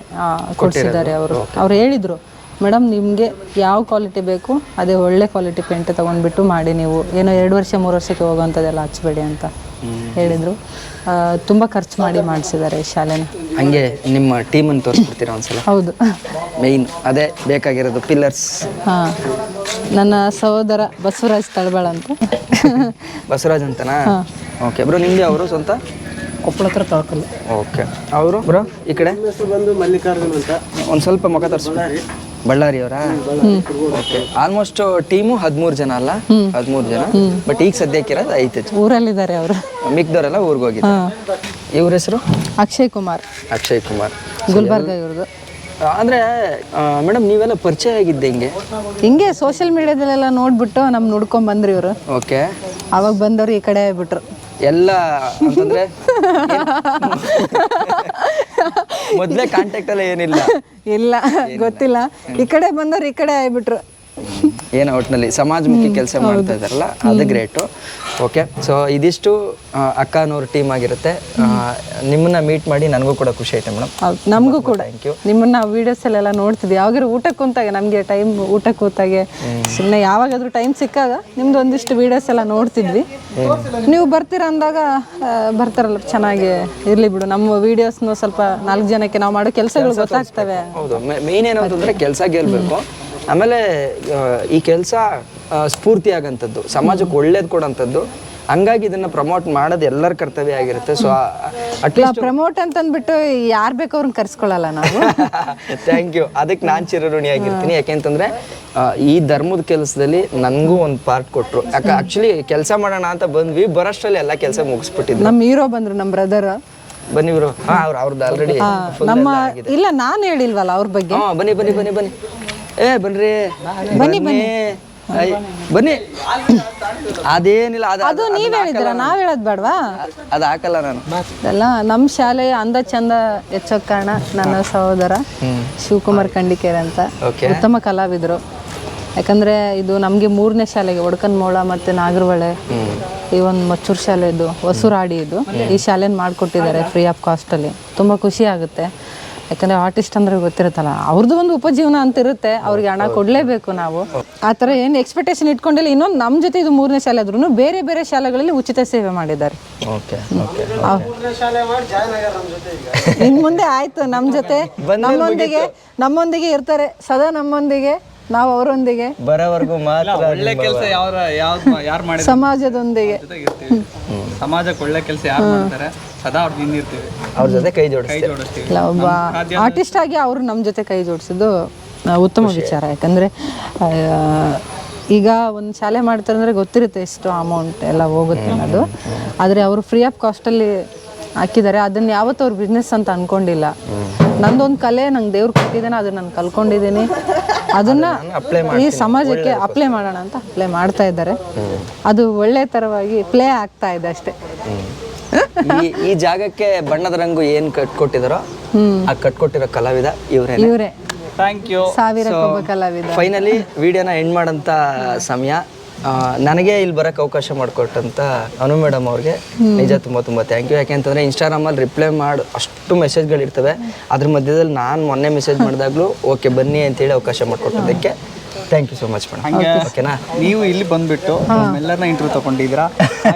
Speaker 2: ಕೊಡಿಸಿದ್ದಾರೆ ಅವರು. ಅವ್ರು ಹೇಳಿದರು, ಮೇಡಮ್ ನಿಮಗೆ ಯಾವ ಕ್ವಾಲಿಟಿ ಬೇಕು ಅದೇ ಒಳ್ಳೆ ಕ್ವಾಲಿಟಿ ಪೇಂಟ್ ತೊಗೊಂಡ್ಬಿಟ್ಟು ಮಾಡಿ, ನೀವು ಏನೋ 2 ವರ್ಷ 3 ವರ್ಷಕ್ಕೆ ಹೋಗೋವಂಥದ್ದೆಲ್ಲ ಹಚ್ಚಬೇಡಿ ಅಂತ ಹೇಳಿದರು. ತುಂಬ ಖರ್ಚು ಮಾಡಿ ಮಾಡಿಸಿದ್ದಾರೆ ಈ ಶಾಲೆನ.
Speaker 3: ಹಂಗೆ ನಿಮ್ಮ ಟೀಮನ್ನು ತೋರಿಸ್ಬಿಡ್ತೀರಾ ಒಂದ್ಸಲ?
Speaker 2: ಹೌದು,
Speaker 3: ಮೇಯ್ನ್ ಅದೇ ಬೇಕಾಗಿರೋದು, ಪಿಲ್ಲರ್ಸ್.
Speaker 2: ಹಾಂ, ನನ್ನ ಸಹೋದರ ಬಸವರಾಜ್ ತಳಬಾಳ ಅಂತ.
Speaker 3: ಬಸವರಾಜ್ ಅಂತನಾ? ಓಕೆ ಬ್ರೋ, ನಿಮಗೆ ಅವರು ಸ್ವಂತ
Speaker 4: ಕೊಪ್ಪಳ ಹತ್ರ ತಾಕಲ್ಲ.
Speaker 3: ಓಕೆ, ಅವರು ಬ್ರೋ ಈ ಕಡೆ
Speaker 4: ಬಂದು ಮಲ್ಲಿಕಾರ್ಜುನ್ ಅಂತ,
Speaker 3: ಒಂದು ಸ್ವಲ್ಪ ಮುಖ ತೋರಿಸ್ಬಿಡಿ. ಬಳ್ಳಾರಿಯವರಾ? ಓಕೆ. ಆಲ್ಮೋಸ್ಟ್ ಟೀಮು 13 ಜನ ಅಲ್ಲ? 13 ಜನ. ಬಟ್ ಈಗ ಸದ್ಯಕ್ಕೆ ಇರೋದು 5 ಜನ
Speaker 2: ಊರಲ್ಲಿದ್ದಾರೆ ಅವರು.
Speaker 3: ಮಿಕ್ದವರೆಲ್ಲ ಊರಿಗೆ ಹೋಗಿದ್ದಾರೆ. ಇವ್ರ ಹೆಸರು
Speaker 2: ಅಕ್ಷಯ್ ಕುಮಾರ್.
Speaker 3: ಅಕ್ಷಯ್ ಕುಮಾರ್,
Speaker 2: ಗುಲ್ಬರ್ಗ ಇವ್ರದ್ದು.
Speaker 3: ಅಂದರೆ ಮೇಡಮ್ ನೀವೆಲ್ಲ ಪರಿಚಯ ಆಗಿದ್ದೆ
Speaker 2: ಹಿಂಗೆ ಸೋಷಿಯಲ್ ಮೀಡಿಯಾದಲ್ಲೆಲ್ಲ ನೋಡ್ಬಿಟ್ಟು ನಮ್ಗೆ ನೋಡ್ಕೊಂಡ್ ಬಂದ್ರಿ ಇವರು.
Speaker 3: ಓಕೆ.
Speaker 2: ಅವಾಗ ಬಂದವ್ರು ಈ ಕಡೆ ಬಿಟ್ರು
Speaker 3: ಎಲ್ಲ ಅಂತಂದ್ರೆ ಮೊದಲೇ ಕಾಂಟ್ಯಾಕ್ಟ್ ಎಲ್ಲ ಏನಿಲ್ಲ?
Speaker 2: ಇಲ್ಲ, ಗೊತ್ತಿಲ್ಲ. ಈ ಕಡೆ ಬಂದವ್ರು ಈ ಕಡೆ ಆಗ್ಬಿಟ್ರು.
Speaker 3: ಏನೋ ಒಟ್ಟಿನಲ್ಲಿ ಸಮಾಜಮುಖಿ ಕೆಲಸ ಮಾಡ್ತಾ ಇದ್ದಾರಲ್ಲ, ಅದು ಗ್ರೇಟು. ಓಕೆ, ಸೊ ಇದಿಷ್ಟು ಅಕ್ಕನವ್ರ ಟೀಮ್ ಆಗಿರುತ್ತೆ. ನಿಮ್ಮನ್ನ ಮೀಟ್ ಮಾಡಿ ನನಗೂ ಕೂಡ ಖುಷಿ ಆಯ್ತು ಮೇಡಮ್.
Speaker 2: ಹೌದು, ನಮಗೂ ಕೂಡ.
Speaker 3: Thank you.
Speaker 2: ನಿಮ್ಮನ್ನ ನಾವು ವೀಡಿಯೋಸಲ್ಲೆಲ್ಲ ನೋಡ್ತಿದ್ವಿ. ಯಾವಾಗಾದ್ರೂ ಊಟಕ್ಕೆ ಕೂತಾಗೆ, ನಮಗೆ ಟೈಮ್ ಊಟಕ್ಕೆ ಕೂತಾಗೆ ಸುಮ್ಮನೆ ಯಾವಾಗಾದ್ರೂ ಟೈಮ್ ಸಿಕ್ಕಾಗ ನಿಮ್ದು ಒಂದಿಷ್ಟು ವೀಡಿಯೋಸ್ ಎಲ್ಲ ನೋಡ್ತಿದ್ವಿ. ನೀವು ಬರ್ತೀರ ಅಂದಾಗ ಬರ್ತಾರಲ್ಲ, ಚೆನ್ನಾಗಿ ಇರಲಿ ಬಿಡು, ನಮ್ಮ ವೀಡಿಯೋಸ್ನು ಸ್ವಲ್ಪ 4 ಜನಕ್ಕೆ ನಾವು ಮಾಡೋ ಕೆಲಸಗಳು ಗೊತ್ತಾಗ್ತವೆ.
Speaker 3: ಹೌದು, ಮೇನ್ ಏನು ಅಂತಂದರೆ ಕೆಲಸ ಗೆಲ್ಲಬೇಕು. ಆಮೇಲೆ ಈ ಕೆಲಸ ಸ್ಫೂರ್ತಿ ಆಗಂಥದ್ದು, ಸಮಾಜಕ್ಕೆ ಒಳ್ಳೇದು ಕೊಡೋಂಥದ್ದು. ಹಂಗಾಗಿ ಇದನ್ನ ಪ್ರಮೋಟ್ ಮಾಡೋದು ಎಲ್ಲರ ಕರ್ತವ್ಯ ಆಗಿರುತ್ತೆ. ಸೊ ಅಟ್ಲೀಸ್ಟ್
Speaker 2: ಪ್ರಮೋಟ್ ಅಂತಂದ್ಬಿಟ್ಟು ಯಾರು ಬೇಕು ಅವ್ರನ್ನ ಕರ್ಸ್ಕೊಳ್ಳಲ್ಲ ನಾವು.
Speaker 3: Thank you. ಅದಕ್ಕೆ ನಾನು ಚಿರಋಣಿಯಾಗಿರ್ತೀನಿ. ಯಾಕೆಂತಂದ್ರೆ ಈ ಧರ್ಮದ ಕೆಲಸದಲ್ಲಿ ನನಗೂ ಒಂದು ಪಾರ್ಟ್ ಕೊಟ್ಟರು. ಯಾಕೆ ಆ್ಯಕ್ಚುಲಿ ಕೆಲಸ ಮಾಡೋಣ ಅಂತ ಬಂದ್ವಿ, ಬರೋಷ್ಟರಲ್ಲಿ ಎಲ್ಲ ಕೆಲಸ ಮುಗಿಸ್ಬಿಟ್ಟಿದ್ವಿ.
Speaker 2: ನಮ್ಮ ಹೀರೋ ಬಂದರು, ನಮ್ಮ ಬ್ರದರ್.
Speaker 3: ಬನ್ನಿ ಇವರು. ಅವ್ರದ್ದು ಆಲ್ರೆಡಿ
Speaker 2: ನಮ್ಮ ಇಲ್ಲ, ನಾನು ಹೇಳಿಲ್ವಲ್ಲ ಅವ್ರ ಬಗ್ಗೆ.
Speaker 3: ಬನ್ನಿ ಬನ್ನಿ ಬನ್ನಿ ಬನ್ನಿ. ಬನ್ರಿ ಬನ್ನಿ ಬನ್ನಿ ಬನ್ನಿ. ಅದೇನಿಲ್ಲ,
Speaker 2: ಅದು ನೀವ್ ಹೇಳಿದ್ರ, ನಾವ್ ಹೇಳೋದ್ ಬೇಡವಾ?
Speaker 3: ಅದು ಹಾಕಲ್ಲ ನಾನು.
Speaker 2: ಅದೆಲ್ಲ ನಮ್ಮ ಶಾಲೆಯ ಅಂದ ಚಂದ ಹೆಚ್ಚೋಕ್ ಕಾರಣ ನನ್ನ ಸಹೋದರ ಶಿವಕುಮಾರ್ ಕಂಡಿಕೇರಿ ಅಂತ. ಉತ್ತಮ ಕಲಾವಿದರು. ಯಾಕಂದ್ರೆ ಇದು ನಮಗೆ 3ನೇ ಶಾಲೆಗೆ ವಡ್ಕನ್ಮೋಳ ಮತ್ತು ನಾಗರಹೊಳೆ, ಈ ಒಂದು ಮಚ್ಚೂರು ಶಾಲೆದು ಹೊಸೂರಾಡಿ, ಇದು ಈ ಶಾಲೆನ ಮಾಡಿಕೊಟ್ಟಿದ್ದಾರೆ ಫ್ರೀ ಆಫ್ ಕಾಸ್ಟಲ್ಲಿ. ತುಂಬ ಖುಷಿ ಆಗುತ್ತೆ. ಯಾಕಂದರೆ ಆರ್ಟಿಸ್ಟ್ ಅಂದರೆ ಗೊತ್ತಿರುತ್ತಲ್ಲ, ಅವ್ರದ್ದು ಒಂದು ಉಪಜೀವನ ಅಂತ ಇರುತ್ತೆ, ಅವ್ರಿಗೆ ಹಣ ಕೊಡಲೇಬೇಕು ನಾವು. ಆ ಥರ ಏನು ಎಕ್ಸ್ಪೆಕ್ಟೇಷನ್ ಇಟ್ಕೊಂಡಿಲ್ಲ. ಇನ್ನೊಂದು ನಮ್ಮ ಜೊತೆ ಇದು 3ನೇ ಶಾಲೆ ಆದ್ರೂ ಬೇರೆ ಬೇರೆ ಶಾಲೆಗಳಲ್ಲಿ ಉಚಿತ ಸೇವೆ ಮಾಡಿದ್ದಾರೆ. ಇನ್ನು ಮುಂದೆ ಆಯಿತು ನಮ್ಮ ಜೊತೆ, ನಮ್ಮೊಂದಿಗೆ ಇರ್ತಾರೆ ಸದಾ ನಮ್ಮೊಂದಿಗೆ. ನಾವು ಅವರೊಂದಿಗೆ,
Speaker 3: ಬರೋವರೆಗೂ ಮಾತ್ರ
Speaker 5: ಒಳ್ಳೆ ಕೆಲಸ ಯಾರು ಮಾಡಿದ್ರೆ
Speaker 2: ಸಮಾಜದೊಂದಿಗೆ
Speaker 5: ಇರ್ತೀವಿ. ಸಮಾಜಕ್ಕೆ ಒಳ್ಳೆ ಕೆಲಸ ಯಾರು ಮಾಡ್ತಾರೆ ಸದಾ ಅವ್ರ ಹಿಂದಿರ್ತೀವಿ,
Speaker 3: ಅವ್ರ ಜೊತೆ ಕೈ
Speaker 5: ಕೈ
Speaker 3: ಜೋಡಿಸ್ತೀವಿ.
Speaker 5: ಜೋಡಿಸ್ತೀವಿ.
Speaker 2: ಇಲ್ಲ, ಒಬ್ಬ ಆರ್ಟಿಸ್ಟ್ ಆಗಿ ಅವರು ನಮ್ಮ ಜೊತೆ ಕೈ ಜೋಡಿಸಿದ್ದು ಉತ್ತಮ ವಿಚಾರ. ಯಾಕಂದರೆ ಈಗ ಒಂದು ಶಾಲೆ ಮಾಡ್ತಾರೆ ಅಂದರೆ ಗೊತ್ತಿರುತ್ತೆ ಎಷ್ಟು ಅಮೌಂಟ್ ಎಲ್ಲ ಹೋಗುತ್ತೆ ಅನ್ನೋದು. ಆದರೆ ಅವರು ಫ್ರೀ ಆಫ್ ಕಾಸ್ಟಲ್ಲಿ ಹಾಕಿದ್ದಾರೆ. ಅದನ್ನು ಯಾವತ್ತೂ ಅವ್ರು ಬಿಸ್ನೆಸ್ ಅಂತ ಅಂದ್ಕೊಂಡಿಲ್ಲ. ನಂದೊಂದು ಕಲೆ ನಂಗೆ ದೇವ್ರು ಕೊಟ್ಟಿದ್ದಾನೆ, ಅದನ್ನು ನಾನು ಕಲ್ಕೊಂಡಿದ್ದೀನಿ, ಅದನ್ನು ಈ ಸಮಾಜಕ್ಕೆ ಅಪ್ಲೈ ಮಾಡೋಣ ಅಂತ ಅಪ್ಲೈ ಮಾಡ್ತಾ ಇದ್ದಾರೆ. ಅದು ಒಳ್ಳೆ ಥರವಾಗಿ ಪ್ಲೇ ಆಗ್ತಾ ಇದೆ ಅಷ್ಟೇ.
Speaker 3: ಈ ಜಾಗಕ್ಕೆ ಬಣ್ಣದ ರಂಗು ಏನು ಕಟ್ಕೊಟ್ಟಿದಾರೋ ಆ ಕಟ್ಕೊಟ್ಟಿರೋ ಕಲಾವಿದ
Speaker 2: ಇವರೇ.
Speaker 5: Thank you.
Speaker 2: ಸಾವಿರಕ್ಕೊಬ್ಬ ಕಲಾವಿದ.
Speaker 3: ಫೈನಲಿ ವಿಡಿಯೋನ ಎಂಡ್ ಮಾಡೋಂಥ ಸಮಯ. ನನಗೆ ಇಲ್ಲಿ ಬರೋಕ್ಕೆ ಅವಕಾಶ ಮಾಡಿಕೊಟ್ಟಂಥ ಅನು ಮೇಡಮ್ ಅವ್ರಿಗೆ ನಿಜ ತುಂಬ ತುಂಬ ಥ್ಯಾಂಕ್ ಯು. ಯಾಕೆಂತಂದರೆ ಇನ್ಸ್ಟಾಗ್ರಾಮಲ್ಲಿ ರಿಪ್ಲೈ ಮಾಡಿ ಅಷ್ಟು ಮೆಸೇಜ್ಗಳಿರ್ತವೆ. ಅದ್ರ ಮಧ್ಯದಲ್ಲಿ ನಾನು ಮೊನ್ನೆ ಮೆಸೇಜ್ ಮಾಡಿದಾಗಲೂ ಓಕೆ ಬನ್ನಿ ಅಂತೇಳಿ ಅವಕಾಶ ಮಾಡಿಕೊಟ್ಟದಕ್ಕೆ thank you so much madam. ಓಕೆನಾ,
Speaker 5: ನೀವು ಇಲ್ಲಿ ಬಂದ್ಬಿಟ್ಟು ಎಲ್ಲರನ್ನ ಇಂಟರ್ವ್ಯೂ ತಗೊಂಡಿದ್ದೀರಾ,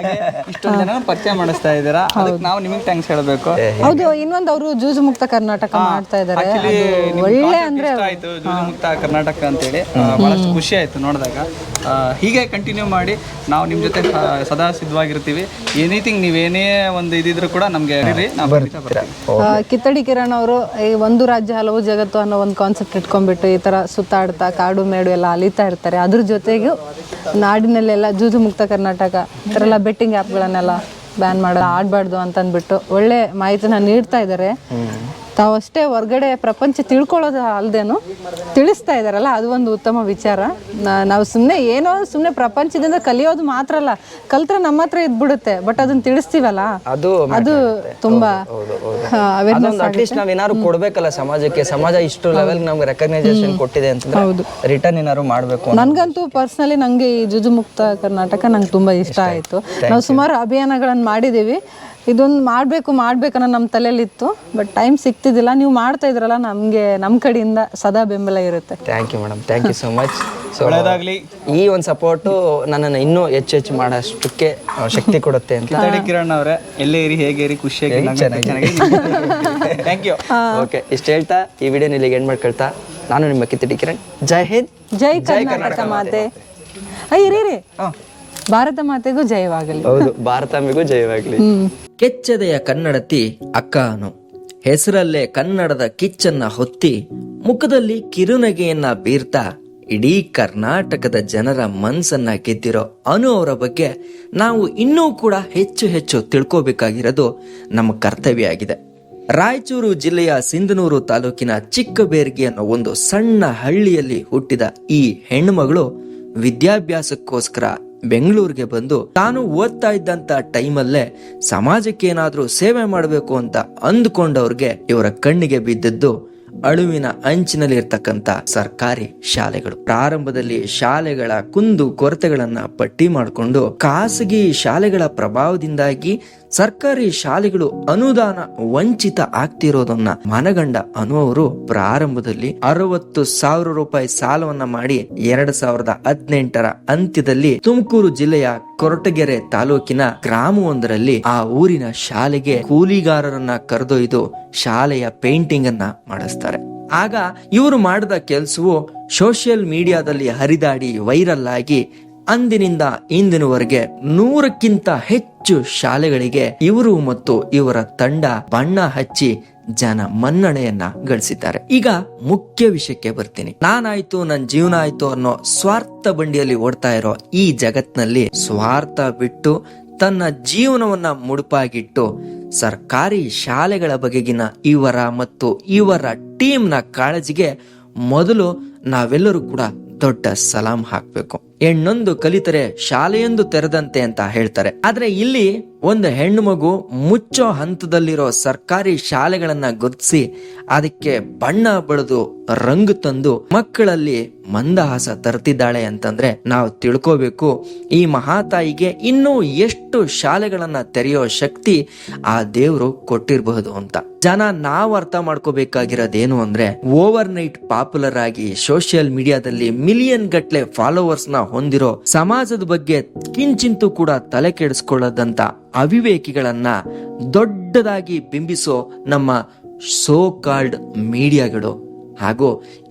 Speaker 5: ಇಷ್ಟೊಂದು ಜನ ಪರಿಚಯ ಮಾಡಿಸ್ತಾ ಇದ್ದೀರಾ, ಅದಕ್ಕೆ ನಾವು ನಿಮಗೆ ಥ್ಯಾಂಕ್ಸ್ ಹೇಳಬೇಕು.
Speaker 2: ಹೌದು, ಇನ್ನೊಂದು ಅವರು ಜೂಜು ಮುಕ್ತ ಕರ್ನಾಟಕ ಮಾಡ್ತಾ ಇದ್ದಾರೆ. ಒಳ್ಳೆ ಅಂದ್ರೆ
Speaker 5: ಆಯ್ತು ಜೂಜು ಮುಕ್ತ ಕರ್ನಾಟಕ ಅಂತೇಳಿ ಬಹಳಷ್ಟು ಖುಷಿ ಆಯ್ತು ನೋಡಿದಾಗ. ಹೀಗೆ ಕಂಟಿನ್ಯೂ ಮಾಡಿ, ನಾವು ನಿಮ್ಮ ಜೊತೆ ಸದಾ ಸಿದ್ಧವಾಗಿರ್ತೀವಿ. ಎನಿಥಿಂಗ್ ನೀವೇನೇ ಒಂದು ಇದಿದ್ರು ಕೂಡ ನಮಗೆ ನಾವು ಬರ್ತೀವಿ.
Speaker 2: ಕಿತ್ತಡಿ ಕಿರಣ್ ಅವರು ಈ ಒಂದು ರಾಜ್ಯ ಹಲವು ಜಗತ್ತು ಅನ್ನೋ ಒಂದು ಕಾನ್ಸೆಪ್ಟ್ ಇಟ್ಕೊಂಡ್ಬಿಟ್ಟು ಈ ಥರ ಸುತ್ತಾಡ್ತಾ ಕಾಡು ಮೇಡು ಎಲ್ಲ ಅಲಿತಾ ಇರ್ತಾರೆ. ಅದ್ರ ಜೊತೆಗೂ ನಾಡಿನಲ್ಲೆಲ್ಲ ಜೂಜು ಮುಕ್ತ ಕರ್ನಾಟಕ ಈ ಥರ ಎಲ್ಲ ಬೆಟ್ಟಿಂಗ್ ಆ್ಯಪ್ಗಳನ್ನೆಲ್ಲ ಬ್ಯಾನ್ ಮಾಡೋದು, ಆಡಬಾರ್ದು ಅಂತಂದ್ಬಿಟ್ಟು ಒಳ್ಳೆ ಮಾಹಿತಿನ ನೀಡ್ತಾ ಇದ್ದಾರೆ. ತಾವಷ್ಟೇ ಹೊರ್ಗಡೆ ಪ್ರಪಂಚ ತಿಳ್ಕೊಳ್ಳೋದು ಅಲ್ಲದೇನು ತಿಳಿಸ್ತಾ ಇದ್ದಾರಲ್ಲ, ಅದು ಒಂದು ಉತ್ತಮ ವಿಚಾರ. ನಾವು ಸುಮ್ಮನೆ ಪ್ರಪಂಚದಿಂದ ಕಲಿಯೋದು ಮಾತ್ರ ಅಲ್ಲ, ಕಲ್ತ್ರೆ ನಮ್ಮ ಹತ್ರ ಇದ್ಬಿಡುತ್ತೆ. ಬಟ್ ಅದನ್ನ ತಿಳಿಸ್ತೀವಲ್ಲ, ಅದು ತುಂಬಾ ಅವೇರ್ನೆಸ್.
Speaker 3: ಅಟ್ಲೀಸ್ಟ್ ನಾವ್ ಏನಾದ್ರು ಕೊಡ್ಬೇಕಲ್ಲ ಸಮಾಜಕ್ಕೆ. ಸಮಾಜ ಇಷ್ಟು ಲೆವೆಲ್ ನಮ್ಗೆ ರೆಕಗ್ನೈಸೇಷನ್ ಕೊಟ್ಟಿದೆ ಅಂತಂದ್ರೆ ರಿಟರ್ನ್ ಏನಾದ್ರು ಮಾಡ್ಬೇಕು.
Speaker 2: ನನ್ಗಂತೂ ಪರ್ಸನಲಿ ನಂಗೆ ಈ ಜೂಜು ಮುಕ್ತ ಕರ್ನಾಟಕ ನಂಗೆ ತುಂಬಾ ಇಷ್ಟ ಆಯ್ತು. ನಾವು ಸುಮಾರು ಅಭಿಯಾನಗಳನ್ನು ಮಾಡಿದೀವಿ. ಇದೊಂದು ಮಾಡಬೇಕು ಅನ್ನೋ ನಮ್ಮ ತಲೆಯಲ್ಲಿತ್ತು. But time ಸಿಗ್ತಿದ್ದಿಲ್ಲ. ನೀವು ಮಾಡ್ತಾ ಇದ್ರಲ್ಲ, ನಮಗೆ ನಮ್ಮ ಕಡೆಯಿಂದ ಸದಾ ಬೆಂಬಲ ಇರುತ್ತೆ.
Speaker 3: Thank you madam, thank you so much.
Speaker 5: ಒಳ್ಳೆಯದಾಗಲಿ.
Speaker 3: ಈ ಒಂದು ಸಪೋರ್ಟು ನನ್ನನ್ನು ಇನ್ನೂ ಹೆಚ್ಚು ಮಾಡೋಷ್ಟಕ್ಕೆ ಶಕ್ತಿ ಕೊಡುತ್ತೆ ಅಂತ.
Speaker 5: ಕಿತ್ತಡಿ ಕಿರಣ್ ಅವರೇ, ಎಲ್ಲೇ ಇರಿ, ಹೇಗೆ ಇರಿ, ಖುಷಿಯಾಗಿ ಚೆನ್ನಾಗಿ. Thank you.
Speaker 3: ಓಕೆ, ಇಷ್ಟು ಹೇಳ್ತಾ ಈ ವಿಡಿಯೋನ ಇಲ್ಲಿಗೆ ಎಂಡ್ ಮಾಡ್ಕೊಳ್ತಾ, ನಾನು ನಿಮ್ಮ ಕಿತ್ತಡಿ ಕಿರಣ್. ಜೈ ಹಿಂದ್,
Speaker 2: ಜೈ ಕರ್ನಾಟಕ ಮಾತೆ. ಇರಿ, ಭಾರತ ಮಾತೆಗೂ ಜಯವಾಗಲಿ.
Speaker 3: ಹೌದು, ಭಾರತಾಂಬೆಗೂ ಜಯವಾಗಲಿ.
Speaker 8: ಕೆಚ್ಚದೆಯ ಕನ್ನಡತಿ ಅಕ್ಕ ಅನು ಹೆಸರಲ್ಲೇ ಕನ್ನಡದ ಕಿಚ್ಚನ್ನ ಹೊತ್ತಿ ಮುಖದಲ್ಲಿ ಕಿರುನಗೆಯನ್ನ ಬೀರ್ತಾ ಇಡೀ ಕರ್ನಾಟಕದ ಜನರ ಮನಸ್ಸನ್ನ ಗೆದ್ದಿರೋ ಅನು ಅವರ ಬಗ್ಗೆ ನಾವು ಇನ್ನೂ ಕೂಡ ಹೆಚ್ಚು ಹೆಚ್ಚು ತಿಳ್ಕೋಬೇಕಾಗಿರೋದು ನಮ್ಮ ಕರ್ತವ್ಯ ಆಗಿದೆ. ರಾಯಚೂರು ಜಿಲ್ಲೆಯ ಸಿಂಧನೂರು ತಾಲೂಕಿನ ಚಿಕ್ಕಬೇರ್ಗಿ ಅನ್ನೋ ಒಂದು ಸಣ್ಣ ಹಳ್ಳಿಯಲ್ಲಿ ಹುಟ್ಟಿದ ಈ ಹೆಣ್ಣುಮಗಳು ವಿದ್ಯಾಭ್ಯಾಸಕ್ಕೋಸ್ಕರ ಬೆಂಗಳೂರಿಗೆ ಬಂದು ತಾನು ಓದ್ತಾ ಇದ್ದಂತ ಟೈಮಲ್ಲೇ ಸಮಾಜಕ್ಕೆ ಏನಾದ್ರೂ ಸೇವೆ ಮಾಡಬೇಕು ಅಂತ ಅಂದ್ಕೊಂಡವ್ರಿಗೆ ಇವರ ಕಣ್ಣಿಗೆ ಬಿದ್ದದ್ದು ಅಳುವಿನ ಅಂಚಿನಲ್ಲಿ ಇರ್ತಕ್ಕಂಥ ಸರ್ಕಾರಿ ಶಾಲೆಗಳು. ಪ್ರಾರಂಭದಲ್ಲಿ ಶಾಲೆಗಳ ಕುಂದು ಕೊರತೆಗಳನ್ನ ಪಟ್ಟಿ ಮಾಡಿಕೊಂಡು ಖಾಸಗಿ ಶಾಲೆಗಳ ಪ್ರಭಾವದಿಂದಾಗಿ ಸರ್ಕಾರಿ ಶಾಲೆಗಳು ಅನುದಾನ ವಂಚಿತ ಆಗ್ತಿರೋದನ್ನ ಮನಗಂಡ ಅನು ಅವರು ಪ್ರಾರಂಭದಲ್ಲಿ 60,000 ರೂಪಾಯಿ ಸಾಲವನ್ನ ಮಾಡಿ 2018ರ ಅಂತ್ಯದಲ್ಲಿ ತುಮಕೂರು ಜಿಲ್ಲೆಯ ಕೊರಟಗೆರೆ ತಾಲೂಕಿನ ಗ್ರಾಮವೊಂದರಲ್ಲಿ ಆ ಊರಿನ ಶಾಲೆಗೆ ಕೂಲಿಗಾರರನ್ನ ಕರೆದೊಯ್ದು ಶಾಲೆಯ ಪೇಂಟಿಂಗ್ ಅನ್ನ ಮಾಡಿಸ್ತಾರೆ. ಆಗ ಇವರು ಮಾಡಿದ ಕೆಲಸವು ಸೋಷಿಯಲ್ ಮೀಡಿಯಾದಲ್ಲಿ ಹರಿದಾಡಿ ವೈರಲ್ ಆಗಿ ಅಂದಿನಿಂದ ಇಂದಿನವರೆಗೆ 100ಕ್ಕಿಂತ ಹೆಚ್ಚು ಶಾಲೆಗಳಿಗೆ ಇವರು ಮತ್ತು ಇವರ ತಂಡ ಬಣ್ಣ ಹಚ್ಚಿ ಜನ ಮನ್ನಣೆಯನ್ನ ಗಳಿಸಿದ್ದಾರೆ. ಈಗ ಮುಖ್ಯ ವಿಷಯಕ್ಕೆ ಬರ್ತೀನಿ. ನಾನಾಯ್ತು, ನನ್ನ ಜೀವನ ಆಯ್ತು ಅನ್ನೋ ಸ್ವಾರ್ಥ ಬಂಡಿಯಲ್ಲಿ ಓಡ್ತಾ ಇರೋ ಈ ಜಗತ್ನಲ್ಲಿ ಸ್ವಾರ್ಥ ಬಿಟ್ಟು ತನ್ನ ಜೀವನವನ್ನ ಮುಡುಪಾಗಿಟ್ಟು ಸರ್ಕಾರಿ ಶಾಲೆಗಳ ಬಗೆಗಿನ ಇವರ ಮತ್ತು ಇವರ ಟೀಮ್ನ ಕಾಳಜಿಗೆ ಮೊದಲು ನಾವೆಲ್ಲರೂ ಕೂಡ ದೊಡ್ಡ ಸಲಾಂ ಹಾಕ್ಬೇಕು. ಹೆಣ್ಣೊಂದು ಕಲಿತರೆ ಶಾಲೆಯೊಂದು ತೆರೆದಂತೆ ಅಂತ ಹೇಳ್ತಾರೆ. ಆದ್ರೆ ಇಲ್ಲಿ ಒಂದು ಹೆಣ್ಣು ಮಗು ಮುಚ್ಚೋ ಹಂತದಲ್ಲಿರೋ ಸರ್ಕಾರಿ ಶಾಲೆಗಳನ್ನ ಗುರುತಿಸಿ ಅದಕ್ಕೆ ಬಣ್ಣ ಬಳಿದು ರಂಗು ತಂದು ಮಕ್ಕಳಲ್ಲಿ ಮಂದಹಾಸ ತರ್ತಿದ್ದಾಳೆ ಅಂತಂದ್ರೆ ನಾವು ತಿಳ್ಕೋಬೇಕು ಈ ಮಹಾತಾಯಿಗೆ ಇನ್ನೂ ಎಷ್ಟು ಶಾಲೆಗಳನ್ನ ತೆರೆಯೋ ಶಕ್ತಿ ಆ ದೇವ್ರು ಕೊಟ್ಟಿರಬಹುದು ಅಂತ. ಜನ ನಾವು ಅರ್ಥ ಮಾಡ್ಕೋಬೇಕಾಗಿರೋದೇನು ಅಂದ್ರೆ, ಓವರ್ ನೈಟ್ ಪಾಪ್ಯುಲರ್ ಆಗಿ ಸೋಷಿಯಲ್ ಮೀಡಿಯಾದಲ್ಲಿ ಮಿಲಿಯನ್ ಗಟ್ಲೆ ಫಾಲೋವರ್ಸ್ ನ ಹೊಂದಿರೋ ಸಮಾಜದ ಬಗ್ಗೆ ಕಿಂಚಿಂತೂ ಕೂಡ ತಲೆ ಕೆಡಿಸ್ಕೊಳ್ಳದಂತ ಅವಿವೇಕಿಗಳನ್ನ ದೊಡ್ಡದಾಗಿ ಬಿಂಬಿಸೋ ನಮ್ಮ ಸೋ ಕಾಲ್ಡ್ ಮೀಡಿಯಾಗಳು ಹಾಗೂ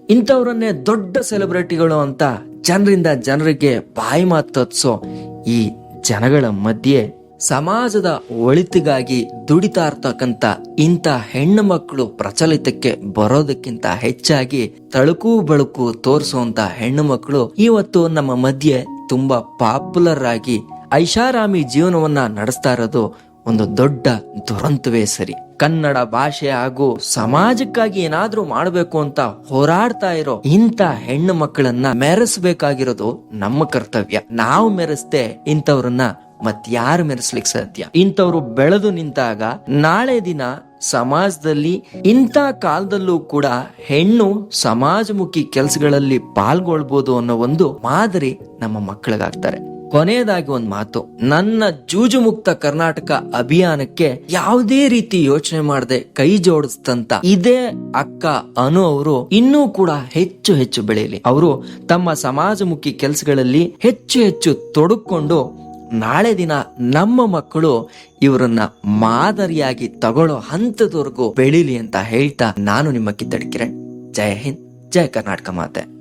Speaker 8: ಇಂಥವ್ರನ್ನೇ ದೊಡ್ಡ ಸೆಲೆಬ್ರಿಟಿಗಳು ಅಂತ ಜನರಿಂದ ಜನರಿಗೆ ಬಾಯಿ ಮಾತೋತ್ಸೋ ಈ ಜನಗಳ ಮಧ್ಯೆ ಸಮಾಜದ ಒಳಿತಿಗಾಗಿ ದುಡಿತಾ ಇರ್ತಕ್ಕಂಥ ಇಂಥ ಹೆಣ್ಣು ಮಕ್ಕಳು ಪ್ರಚಲಿತಕ್ಕೆ ಬರೋದಕ್ಕಿಂತ ಹೆಚ್ಚಾಗಿ ತಳುಕು ಬೆಳಕು ತೋರಿಸುವಂತ ಹೆಣ್ಣು ಮಕ್ಕಳು ಇವತ್ತು ನಮ್ಮ ಮಧ್ಯೆ ತುಂಬಾ ಪಾಪ್ಯುಲರ್ ಆಗಿ ಐಷಾರಾಮಿ ಜೀವನವನ್ನ ನಡೆಸ್ತಾ ಇರೋದು ಒಂದು ದೊಡ್ಡ ದುರಂತವೇ ಸರಿ. ಕನ್ನಡ ಭಾಷೆ ಹಾಗೂ ಸಮಾಜಕ್ಕಾಗಿ ಏನಾದ್ರೂ ಮಾಡಬೇಕು ಅಂತ ಹೋರಾಡ್ತಾ ಇರೋ ಇಂಥ ಹೆಣ್ಣು ಮಕ್ಕಳನ್ನ ಮೆರೆಸಬೇಕಾಗಿರೋದು ನಮ್ಮ ಕರ್ತವ್ಯ. ನಾವು ಮೆರೆಸ್ದೆ ಇಂಥವ್ರನ್ನ ಮತ್ಯಾರು ಮೆರೆಸ್ಲಿಕ್ಕೆ ಸಾಧ್ಯ? ಇಂಥವ್ರು ಬೆಳೆದು ನಿಂತಾಗ ನಾಳೆ ದಿನ ಸಮಾಜದಲ್ಲಿ ಇಂಥ ಕಾಲದಲ್ಲೂ ಕೂಡ ಹೆಣ್ಣು ಸಮಾಜಮುಖಿ ಕೆಲಸಗಳಲ್ಲಿ ಪಾಲ್ಗೊಳ್ಬೋದು ಅನ್ನೋ ಒಂದು ಮಾದರಿ ನಮ್ಮ ಮಕ್ಕಳಿಗಾಗ್ತಾರೆ. ಕೊನೆಯದಾಗಿ ಒಂದು ಮಾತು, ನನ್ನ ಜೂಜು ಮುಕ್ತ ಕರ್ನಾಟಕ ಅಭಿಯಾನಕ್ಕೆ ಯಾವುದೇ ರೀತಿ ಯೋಚನೆ ಮಾಡದೆ ಕೈ ಜೋಡಿಸ್ತಂತ ಇದೇ ಅಕ್ಕ ಅನು ಅವರು ಇನ್ನೂ ಕೂಡ ಹೆಚ್ಚು ಹೆಚ್ಚು ಬೆಳೆಯಲಿ. ಅವರು ತಮ್ಮ ಸಮಾಜಮುಖಿ ಕೆಲಸಗಳಲ್ಲಿ ಹೆಚ್ಚು ಹೆಚ್ಚು ತೊಡಕೊಂಡು ನಾಳೆ ದಿನ ನಮ್ಮ ಮಕ್ಕಳು ಇವರನ್ನ ಮಾದರಿಯಾಗಿ ತಗೊಳ್ಳೋ ಹಂತದವರೆಗೂ ಬೆಳೀಲಿ ಅಂತ ಹೇಳ್ತಾ ನಾನು ನಿಮ್ಮ ಕಿತ್ತಡಿಕೆರೆ. ಜಯ ಹಿಂದ್, ಜಯ ಕರ್ನಾಟಕ ಮಾತೆ.